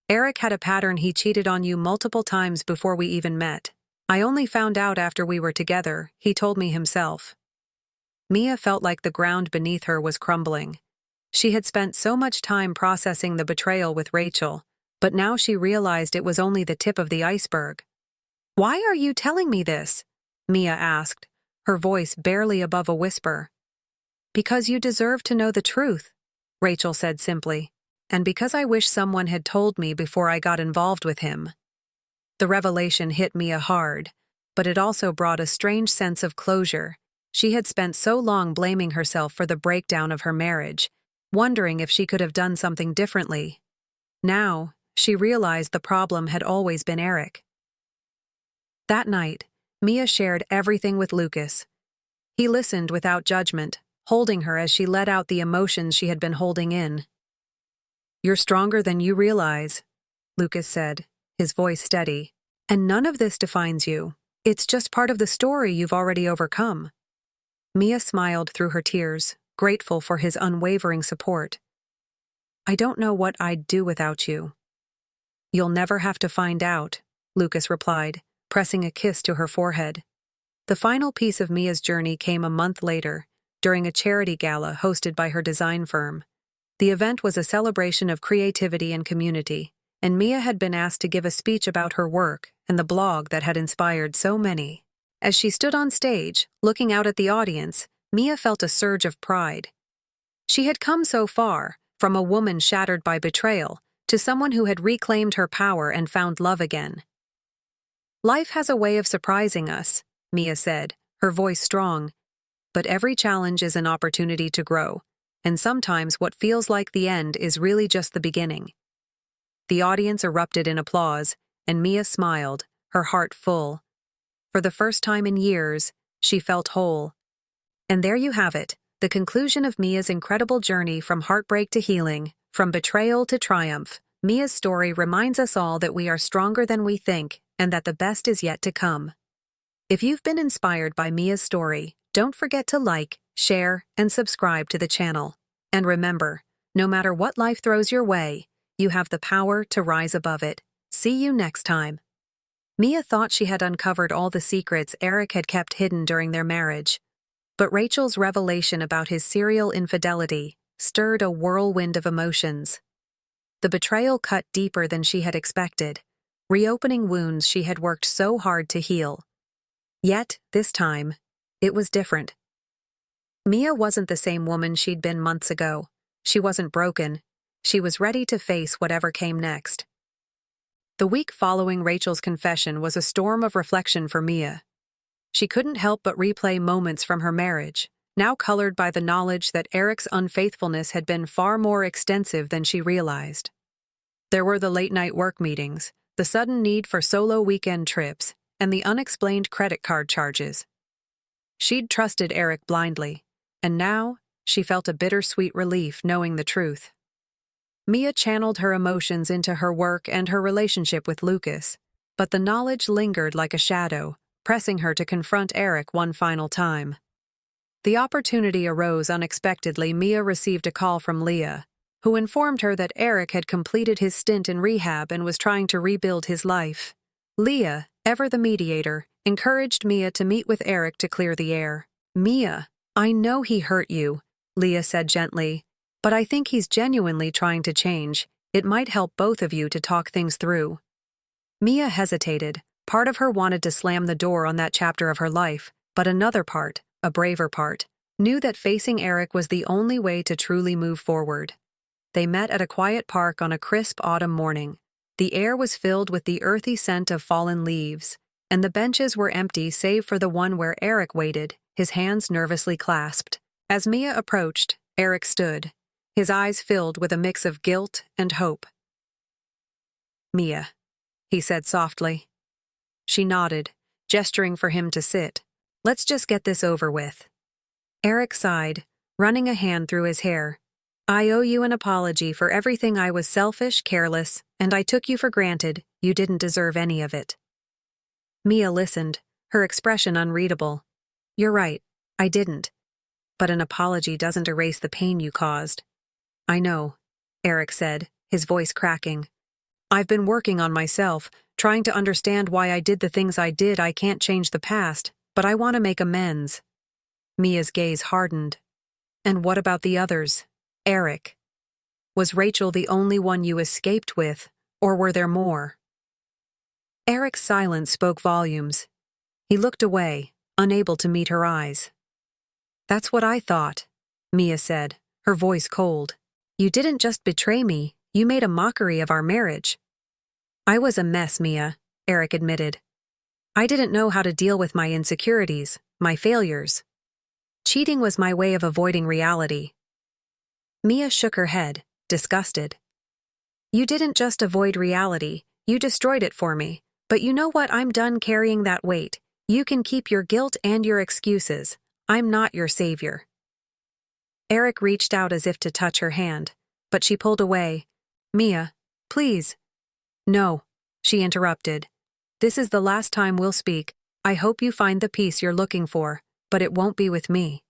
"Eric had a pattern. He cheated on you multiple times before we even met. I only found out after we were together. He told me himself." Mia felt like the ground beneath her was crumbling. She had spent so much time processing the betrayal with Rachel, but now she realized it was only the tip of the iceberg. "Why are you telling me this?" Mia asked, her voice barely above a whisper. "Because you deserve to know the truth," Rachel said simply, "and because I wish someone had told me before I got involved with him." The revelation hit Mia hard, but it also brought a strange sense of closure. She had spent so long blaming herself for the breakdown of her marriage, wondering if she could have done something differently. Now, she realized the problem had always been Eric. That night, Mia shared everything with Lucas. He listened without judgment, holding her as she let out the emotions she had been holding in. "You're stronger than you realize," Lucas said, his voice steady. "And none of this defines you. It's just part of the story you've already overcome." Mia smiled through her tears, grateful for his unwavering support. "I don't know what I'd do without you." "You'll never have to find out," Lucas replied, pressing a kiss to her forehead. The final piece of Mia's journey came a month later, during a charity gala hosted by her design firm. The event was a celebration of creativity and community, and Mia had been asked to give a speech about her work and the blog that had inspired so many. As she stood on stage, looking out at the audience, Mia felt a surge of pride. She had come so far, from a woman shattered by betrayal, to someone who had reclaimed her power and found love again. "Life has a way of surprising us," Mia said, her voice strong. "But every challenge is an opportunity to grow, and sometimes what feels like the end is really just the beginning." The audience erupted in applause, and Mia smiled, her heart full. For the first time in years, she felt whole. And there you have it, the conclusion of Mia's incredible journey from heartbreak to healing, from betrayal to triumph. Mia's story reminds us all that we are stronger than we think, and that the best is yet to come. If you've been inspired by Mia's story, don't forget to like, share, and subscribe to the channel. And remember, no matter what life throws your way, you have the power to rise above it. See you next time. Mia thought she had uncovered all the secrets Eric had kept hidden during their marriage. But Rachel's revelation about his serial infidelity stirred a whirlwind of emotions. The betrayal cut deeper than she had expected, reopening wounds she had worked so hard to heal. Yet, this time, it was different. Mia wasn't the same woman she'd been months ago. She wasn't broken. She was ready to face whatever came next. The week following Rachel's confession was a storm of reflection for Mia. She couldn't help but replay moments from her marriage, now colored by the knowledge that Eric's unfaithfulness had been far more extensive than she realized. There were the late-night work meetings, the sudden need for solo weekend trips, and the unexplained credit card charges. She'd trusted Eric blindly, and now she felt a bittersweet relief knowing the truth. Mia channeled her emotions into her work and her relationship with Lucas, but the knowledge lingered like a shadow, pressing her to confront Eric one final time. The opportunity arose unexpectedly. Mia received a call from Leah, who informed her that Eric had completed his stint in rehab and was trying to rebuild his life. Leah, ever the mediator, encouraged Mia to meet with Eric to clear the air. "Mia, I know he hurt you," Leah said gently, "but I think he's genuinely trying to change. It might help both of you to talk things through." Mia hesitated. Part of her wanted to slam the door on that chapter of her life, but another part, a braver part, knew that facing Eric was the only way to truly move forward. They met at a quiet park on a crisp autumn morning. The air was filled with the earthy scent of fallen leaves, and the benches were empty save for the one where Eric waited, his hands nervously clasped. As Mia approached, Eric stood, his eyes filled with a mix of guilt and hope. "Mia," he said softly. She nodded, gesturing for him to sit. "Let's just get this over with." Eric sighed, running a hand through his hair. "I owe you an apology for everything. I was selfish, careless, and I took you for granted. You didn't deserve any of it." Mia listened, her expression unreadable. "You're right, I didn't. But an apology doesn't erase the pain you caused." "I know," Eric said, his voice cracking. "I've been working on myself, trying to understand why I did the things I did. I can't change the past, but I want to make amends." Mia's gaze hardened. "And what about the others? Eric? Was Rachel the only one you escaped with, or were there more?" Eric's silence spoke volumes. He looked away, unable to meet her eyes. "That's what I thought," Mia said, her voice cold. "You didn't just betray me, you made a mockery of our marriage." "I was a mess, Mia," Eric admitted. "I didn't know how to deal with my insecurities, my failures. Cheating was my way of avoiding reality." Mia shook her head, disgusted. "You didn't just avoid reality, you destroyed it for me. But you know what? I'm done carrying that weight. You can keep your guilt and your excuses. I'm not your savior." Eric reached out as if to touch her hand, but she pulled away. "Mia, please." "No," she interrupted. "This is the last time we'll speak. I hope you find the peace you're looking for, but it won't be with me."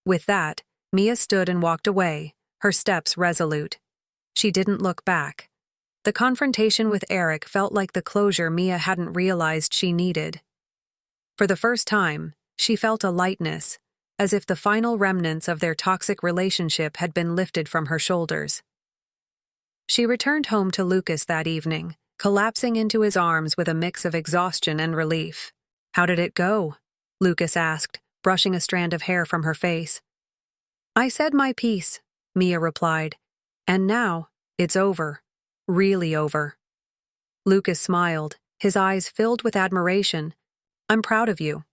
With that, Mia stood and walked away, her steps resolute. She didn't look back. The confrontation with Eric felt like the closure Mia hadn't realized she needed. For the first time, she felt a lightness, as if the final remnants of their toxic relationship had been lifted from her shoulders. She returned home to Lucas that evening, collapsing into his arms with a mix of exhaustion and relief. "How did it go?" Lucas asked, brushing a strand of hair from her face. "I said my piece," Mia replied. "And now, it's over. Really over." Lucas smiled, his eyes filled with admiration. "I'm proud of you."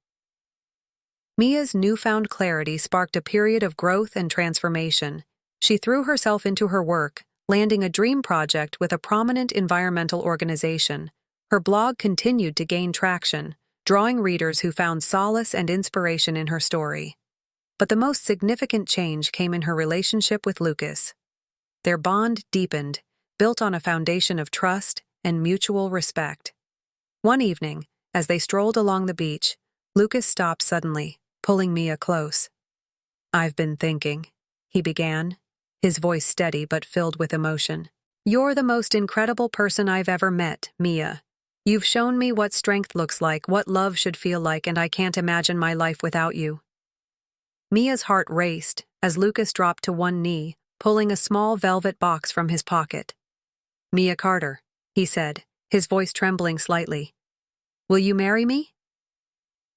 Mia's newfound clarity sparked a period of growth and transformation. She threw herself into her work, landing a dream project with a prominent environmental organization. Her blog continued to gain traction, drawing readers who found solace and inspiration in her story. But the most significant change came in her relationship with Lucas. Their bond deepened, built on a foundation of trust and mutual respect. One evening, as they strolled along the beach, Lucas stopped suddenly, pulling Mia close. "I've been thinking," he began, his voice steady but filled with emotion. "You're the most incredible person I've ever met, Mia. You've shown me what strength looks like, what love should feel like, and I can't imagine my life without you." Mia's heart raced as Lucas dropped to one knee, pulling a small velvet box from his pocket. "Mia Carter," he said, his voice trembling slightly. "Will you marry me?"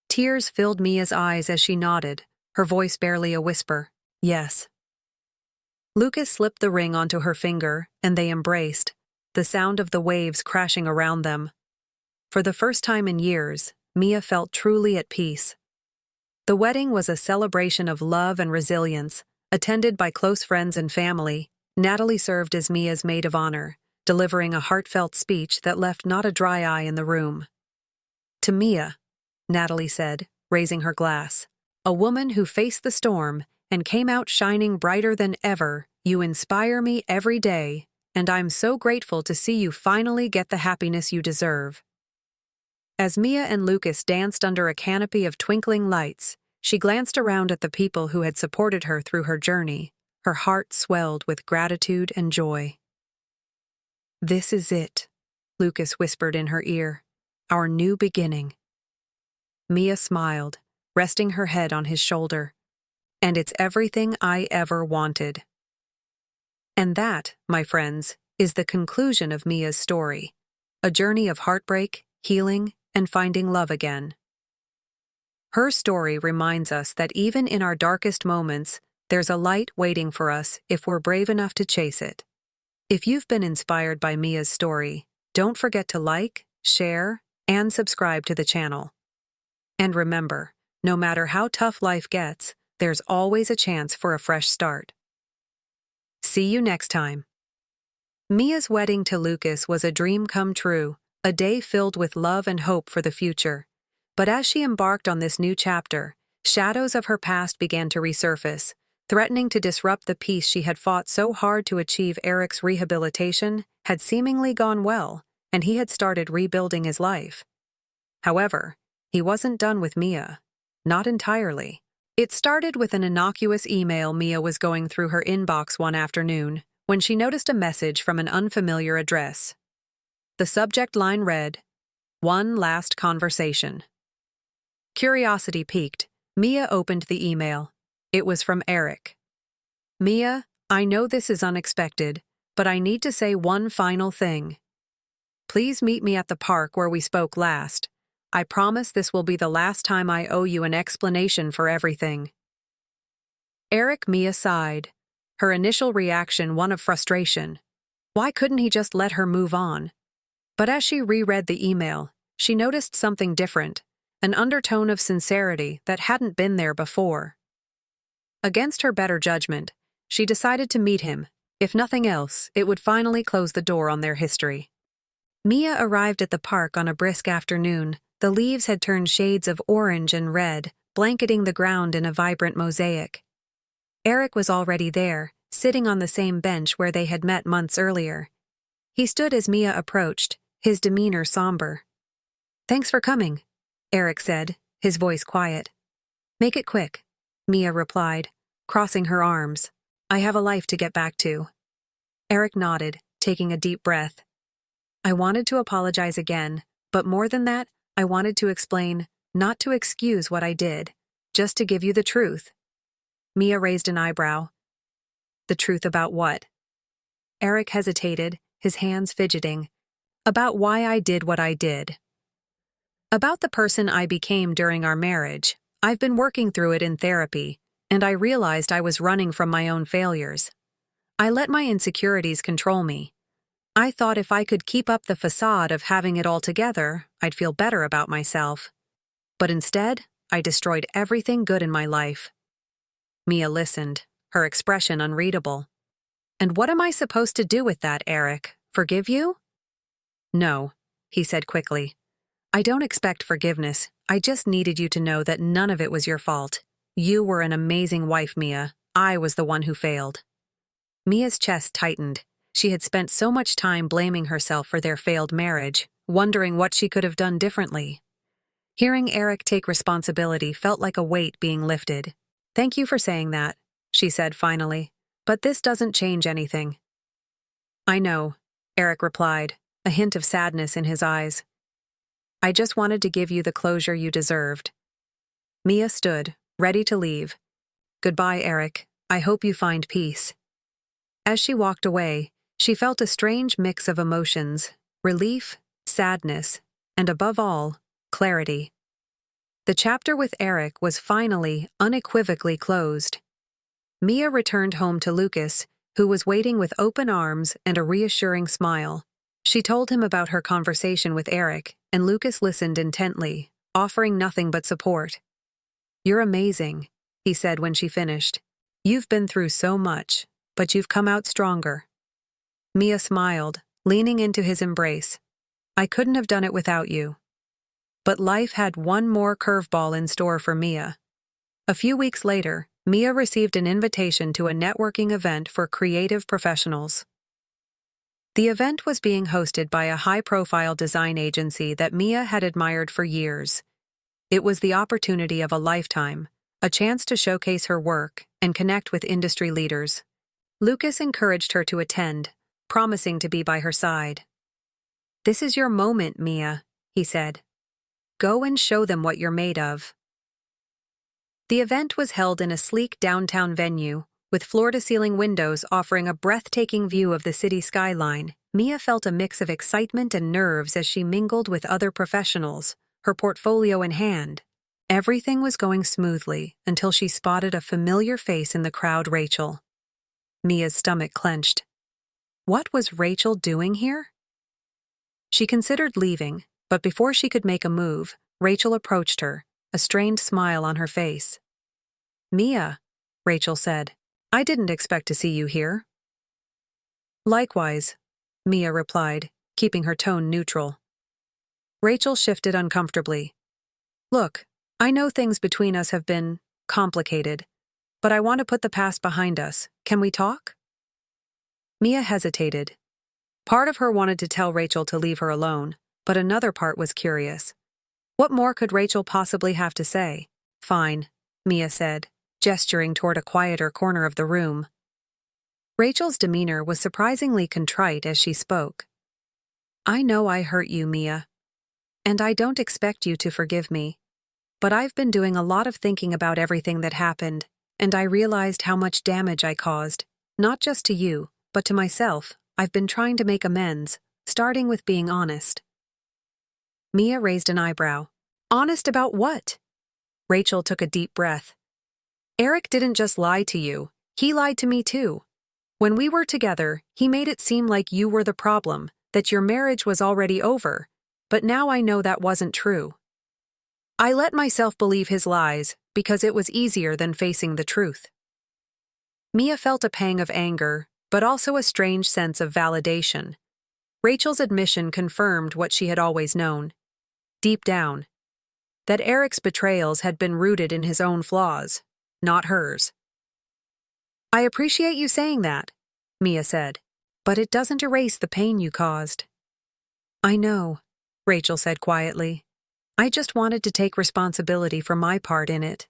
Tears filled Mia's eyes as she nodded, her voice barely a whisper. "Yes." Lucas slipped the ring onto her finger, and they embraced, the sound of the waves crashing around them. For the first time in years, Mia felt truly at peace. The wedding was a celebration of love and resilience, attended by close friends and family. Natalie served as Mia's maid of honor, delivering a heartfelt speech that left not a dry eye in the room. "To Mia," Natalie said, raising her glass, "a woman who faced the storm and came out shining brighter than ever, you inspire me every day, and I'm so grateful to see you finally get the happiness you deserve." As Mia and Lucas danced under a canopy of twinkling lights, she glanced around at the people who had supported her through her journey, her heart swelled with gratitude and joy. "This is it," Lucas whispered in her ear, "our new beginning." Mia smiled, resting her head on his shoulder. "And it's everything I ever wanted." And that, my friends, is the conclusion of Mia's story, a journey of heartbreak, healing, and finding love again. Her story reminds us that even in our darkest moments, there's a light waiting for us if we're brave enough to chase it. If you've been inspired by Mia's story, don't forget to like, share, and subscribe to the channel. And remember, no matter how tough life gets, there's always a chance for a fresh start. See you next time. Mia's wedding to Lucas was a dream come true, a day filled with love and hope for the future. But as she embarked on this new chapter, shadows of her past began to resurface, threatening to disrupt the peace she had fought so hard to achieve. Eric's rehabilitation had seemingly gone well, and he had started rebuilding his life. However, he wasn't done with Mia. Not entirely. It started with an innocuous email Mia was going through her inbox one afternoon when she noticed a message from an unfamiliar address. The subject line read, "One last conversation." Curiosity piqued, Mia opened the email. It was from Eric. "Mia, I know this is unexpected, but I need to say one final thing. Please meet me at the park where we spoke last. I promise this will be the last time I owe you an explanation for everything." Eric. Mia sighed, her initial reaction one of frustration. Why couldn't he just let her move on? But as she reread the email, she noticed something different, an undertone of sincerity that hadn't been there before. Against her better judgment, she decided to meet him. If nothing else, it would finally close the door on their history. Mia arrived at the park on a brisk afternoon. The leaves had turned shades of orange and red, blanketing the ground in a vibrant mosaic. Eric was already there, sitting on the same bench where they had met months earlier. He stood as Mia approached, his demeanor somber. "Thanks for coming," Eric said, his voice quiet. "Make it quick," Mia replied, crossing her arms. "I have a life to get back to." Eric nodded, taking a deep breath. "I wanted to apologize again, but more than that, I wanted to explain, not to excuse what I did, just to give you the truth." Mia raised an eyebrow. "The truth about what?" Eric hesitated, his hands fidgeting. "About why I did what I did. About the person I became during our marriage. I've been working through it in therapy, and I realized I was running from my own failures. I let my insecurities control me. I thought if I could keep up the facade of having it all together, I'd feel better about myself. But instead, I destroyed everything good in my life." Mia listened, her expression unreadable. "And what am I supposed to do with that, Eric? Forgive you?" "No," he said quickly. "I don't expect forgiveness. I just needed you to know that none of it was your fault. You were an amazing wife, Mia. I was the one who failed." Mia's chest tightened. She had spent so much time blaming herself for their failed marriage, wondering what she could have done differently. Hearing Eric take responsibility felt like a weight being lifted. "Thank you for saying that," she said finally. "But this doesn't change anything." "I know," Eric replied, a hint of sadness in his eyes. "I just wanted to give you the closure you deserved." Mia stood, ready to leave. "Goodbye, Eric. I hope you find peace." As she walked away, she felt a strange mix of emotions: relief, sadness, and above all, clarity. The chapter with Eric was finally, unequivocally closed. Mia returned home to Lucas, who was waiting with open arms and a reassuring smile. She told him about her conversation with Eric, and Lucas listened intently, offering nothing but support. "You're amazing," he said when she finished. "You've been through so much, but you've come out stronger." Mia smiled, leaning into his embrace. "I couldn't have done it without you." But life had one more curveball in store for Mia. A few weeks later, Mia received an invitation to a networking event for creative professionals. The event was being hosted by a high-profile design agency that Mia had admired for years. It was the opportunity of a lifetime, a chance to showcase her work and connect with industry leaders. Lucas encouraged her to attend, promising to be by her side. "This is your moment, Mia," he said. "Go and show them what you're made of." The event was held in a sleek downtown venue, with floor-to-ceiling windows offering a breathtaking view of the city skyline. Mia felt a mix of excitement and nerves as she mingled with other professionals, her portfolio in hand. Everything was going smoothly until she spotted a familiar face in the crowd: Rachel. Mia's stomach clenched. What was Rachel doing here? She considered leaving, but before she could make a move, Rachel approached her, a strained smile on her face. "Mia," Rachel said, "I didn't expect to see you here." "Likewise," Mia replied, keeping her tone neutral. Rachel shifted uncomfortably. "Look, I know things between us have been complicated, but I want to put the past behind us. Can we talk?" Mia hesitated. Part of her wanted to tell Rachel to leave her alone, but another part was curious. What more could Rachel possibly have to say? "Fine," Mia said, gesturing toward a quieter corner of the room. Rachel's demeanor was surprisingly contrite as she spoke. "I know I hurt you, Mia. And I don't expect you to forgive me. But I've been doing a lot of thinking about everything that happened, and I realized how much damage I caused, not just to you, but to myself. I've been trying to make amends, starting with being honest." Mia raised an eyebrow. "Honest about what?" Rachel took a deep breath. "Eric didn't just lie to you, he lied to me too. When we were together, he made it seem like you were the problem, that your marriage was already over, but now I know that wasn't true. I let myself believe his lies because it was easier than facing the truth." Mia felt a pang of anger, but also a strange sense of validation. Rachel's admission confirmed what she had always known. Deep down, that Eric's betrayals had been rooted in his own flaws, not hers. "I appreciate you saying that," Mia said, "but it doesn't erase the pain you caused." "I know," Rachel said quietly. "I just wanted to take responsibility for my part in it.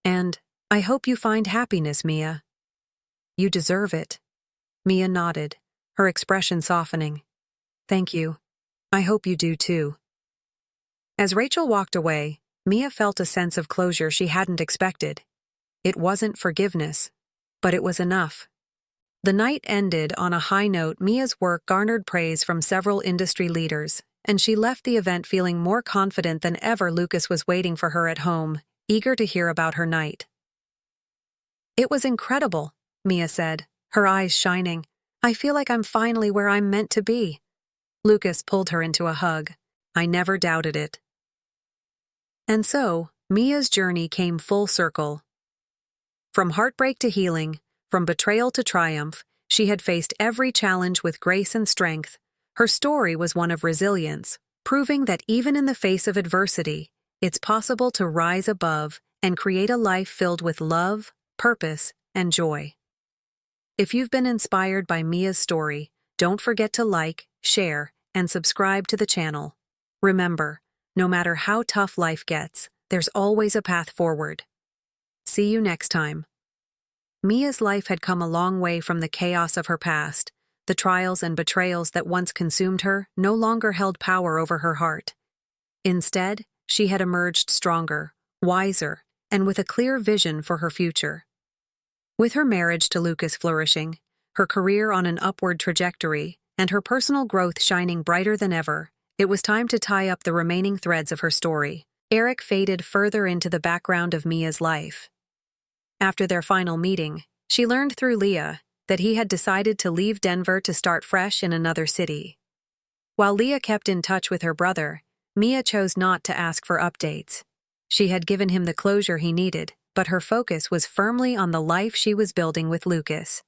And I hope you find happiness, Mia." "You deserve it." Mia nodded, her expression softening. "Thank you. I hope you do too." As Rachel walked away, Mia felt a sense of closure she hadn't expected. It wasn't forgiveness, but it was enough. The night ended on a high note. Mia's work garnered praise from several industry leaders, and she left the event feeling more confident than ever. Lucas was waiting for her at home, eager to hear about her night. "It was incredible," Mia said, her eyes shining. "I feel like I'm finally where I'm meant to be." Lucas pulled her into a hug. "I never doubted it." And so, Mia's journey came full circle. From heartbreak to healing, from betrayal to triumph, she had faced every challenge with grace and strength. Her story was one of resilience, proving that even in the face of adversity, it's possible to rise above and create a life filled with love, purpose, and joy. If you've been inspired by Mia's story, don't forget to like, share, and subscribe to the channel. Remember, no matter how tough life gets, there's always a path forward. See you next time. Mia's life had come a long way from the chaos of her past. The trials and betrayals that once consumed her no longer held power over her heart. Instead, she had emerged stronger, wiser, and with a clear vision for her future. With her marriage to Lucas flourishing, her career on an upward trajectory, and her personal growth shining brighter than ever, it was time to tie up the remaining threads of her story. Eric faded further into the background of Mia's life. After their final meeting, she learned through Leah that he had decided to leave Denver to start fresh in another city. While Leah kept in touch with her brother, Mia chose not to ask for updates. She had given him the closure he needed, but her focus was firmly on the life she was building with Lucas.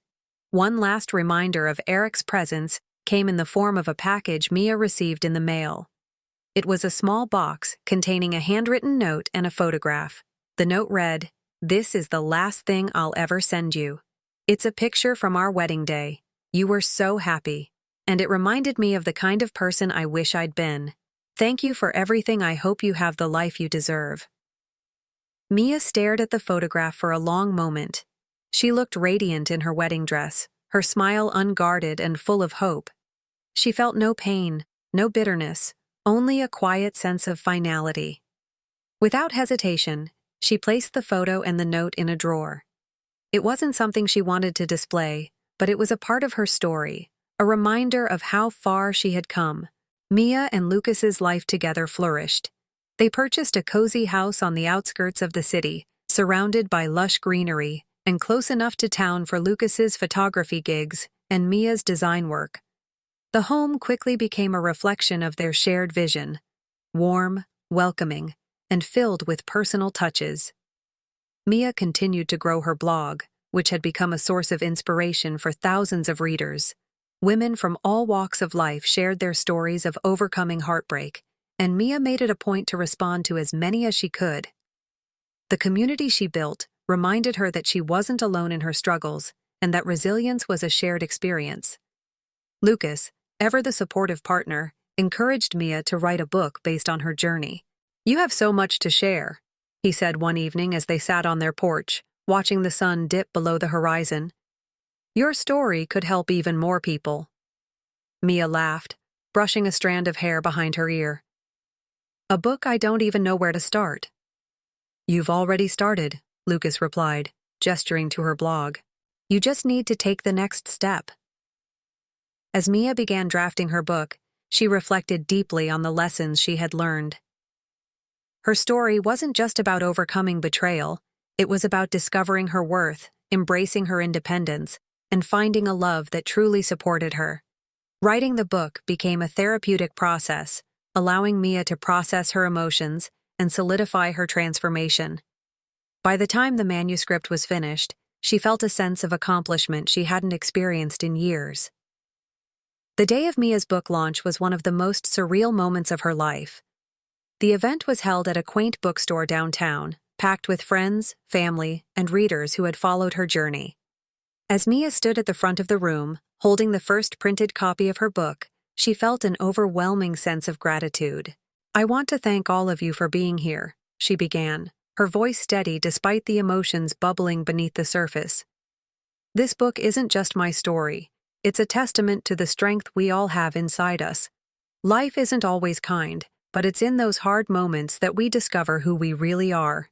One last reminder of Eric's presence came in the form of a package Mia received in the mail. It was a small box containing a handwritten note and a photograph. The note read, "This is the last thing I'll ever send you. It's a picture from our wedding day. You were so happy, and it reminded me of the kind of person I wish I'd been. Thank you for everything. I hope you have the life you deserve." Mia stared at the photograph for a long moment. She looked radiant in her wedding dress, her smile unguarded and full of hope. She felt no pain, no bitterness, only a quiet sense of finality. Without hesitation, she placed the photo and the note in a drawer. It wasn't something she wanted to display, but it was a part of her story, a reminder of how far she had come. Mia and Lucas's life together flourished. They purchased a cozy house on the outskirts of the city, surrounded by lush greenery, and close enough to town for Lucas's photography gigs and Mia's design work. The home quickly became a reflection of their shared vision, warm, welcoming, and filled with personal touches. Mia continued to grow her blog, which had become a source of inspiration for thousands of readers. Women from all walks of life shared their stories of overcoming heartbreak, and Mia made it a point to respond to as many as she could. The community she built reminded her that she wasn't alone in her struggles, and that resilience was a shared experience. Lucas, ever the supportive partner, encouraged Mia to write a book based on her journey. "You have so much to share," he said one evening as they sat on their porch, watching the sun dip below the horizon. "Your story could help even more people." Mia laughed, brushing a strand of hair behind her ear. "A book I don't even know where to start." "You've already started," Lucas replied, gesturing to her blog. "You just need to take the next step." As Mia began drafting her book, she reflected deeply on the lessons she had learned. Her story wasn't just about overcoming betrayal, it was about discovering her worth, embracing her independence, and finding a love that truly supported her. Writing the book became a therapeutic process, allowing Mia to process her emotions and solidify her transformation. By the time the manuscript was finished, she felt a sense of accomplishment she hadn't experienced in years. The day of Mia's book launch was one of the most surreal moments of her life. The event was held at a quaint bookstore downtown, packed with friends, family, and readers who had followed her journey. As Mia stood at the front of the room, holding the first printed copy of her book, she felt an overwhelming sense of gratitude. "I want to thank all of you for being here," she began, her voice steady despite the emotions bubbling beneath the surface. "This book isn't just my story. It's a testament to the strength we all have inside us. Life isn't always kind, but it's in those hard moments that we discover who we really are."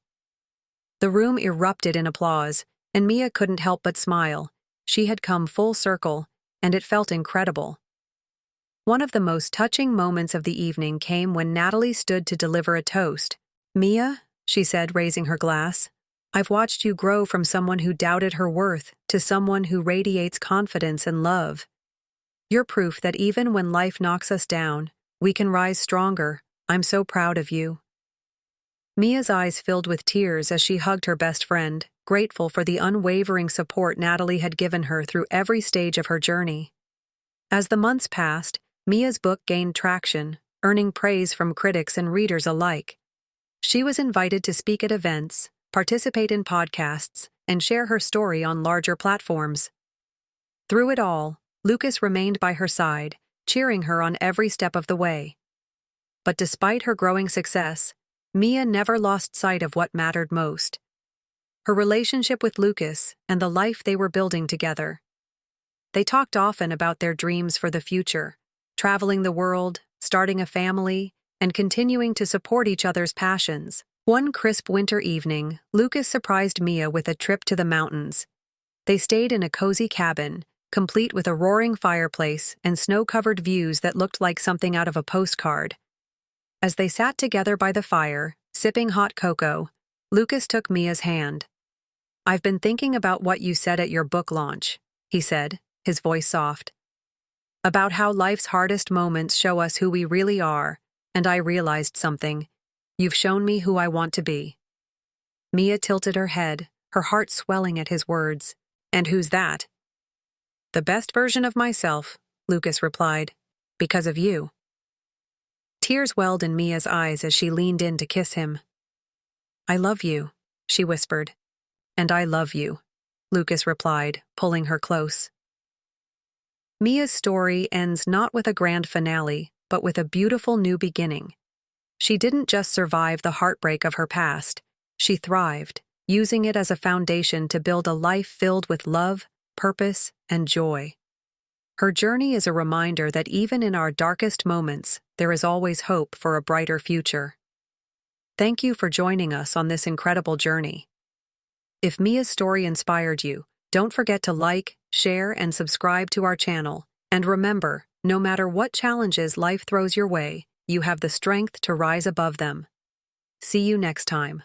The room erupted in applause, and Mia couldn't help but smile. She had come full circle, and it felt incredible. One of the most touching moments of the evening came when Natalie stood to deliver a toast. "Mia," she said, raising her glass, "I've watched you grow from someone who doubted her worth to someone who radiates confidence and love. You're proof that even when life knocks us down, we can rise stronger. I'm so proud of you." Mia's eyes filled with tears as she hugged her best friend, grateful for the unwavering support Natalie had given her through every stage of her journey. As the months passed, Mia's book gained traction, earning praise from critics and readers alike. She was invited to speak at events, participate in podcasts, and share her story on larger platforms. Through it all, Lucas remained by her side, cheering her on every step of the way. But despite her growing success, Mia never lost sight of what mattered most: her relationship with Lucas and the life they were building together. They talked often about their dreams for the future, traveling the world, starting a family, and continuing to support each other's passions. One crisp winter evening, Lucas surprised Mia with a trip to the mountains. They stayed in a cozy cabin, complete with a roaring fireplace and snow-covered views that looked like something out of a postcard. As they sat together by the fire, sipping hot cocoa, Lucas took Mia's hand. "I've been thinking about what you said at your book launch," he said, his voice soft. "About how life's hardest moments show us who we really are, and I realized something. You've shown me who I want to be." Mia tilted her head, her heart swelling at his words. "And who's that?" "The best version of myself," Lucas replied. "Because of you." Tears welled in Mia's eyes as she leaned in to kiss him. "I love you," she whispered. "And I love you," Lucas replied, pulling her close. Mia's story ends not with a grand finale, but with a beautiful new beginning. She didn't just survive the heartbreak of her past, she thrived, using it as a foundation to build a life filled with love, purpose, and joy. Her journey is a reminder that even in our darkest moments, there is always hope for a brighter future. Thank you for joining us on this incredible journey. If Mia's story inspired you, don't forget to like, share, and subscribe to our channel. And remember, no matter what challenges life throws your way, you have the strength to rise above them. See you next time.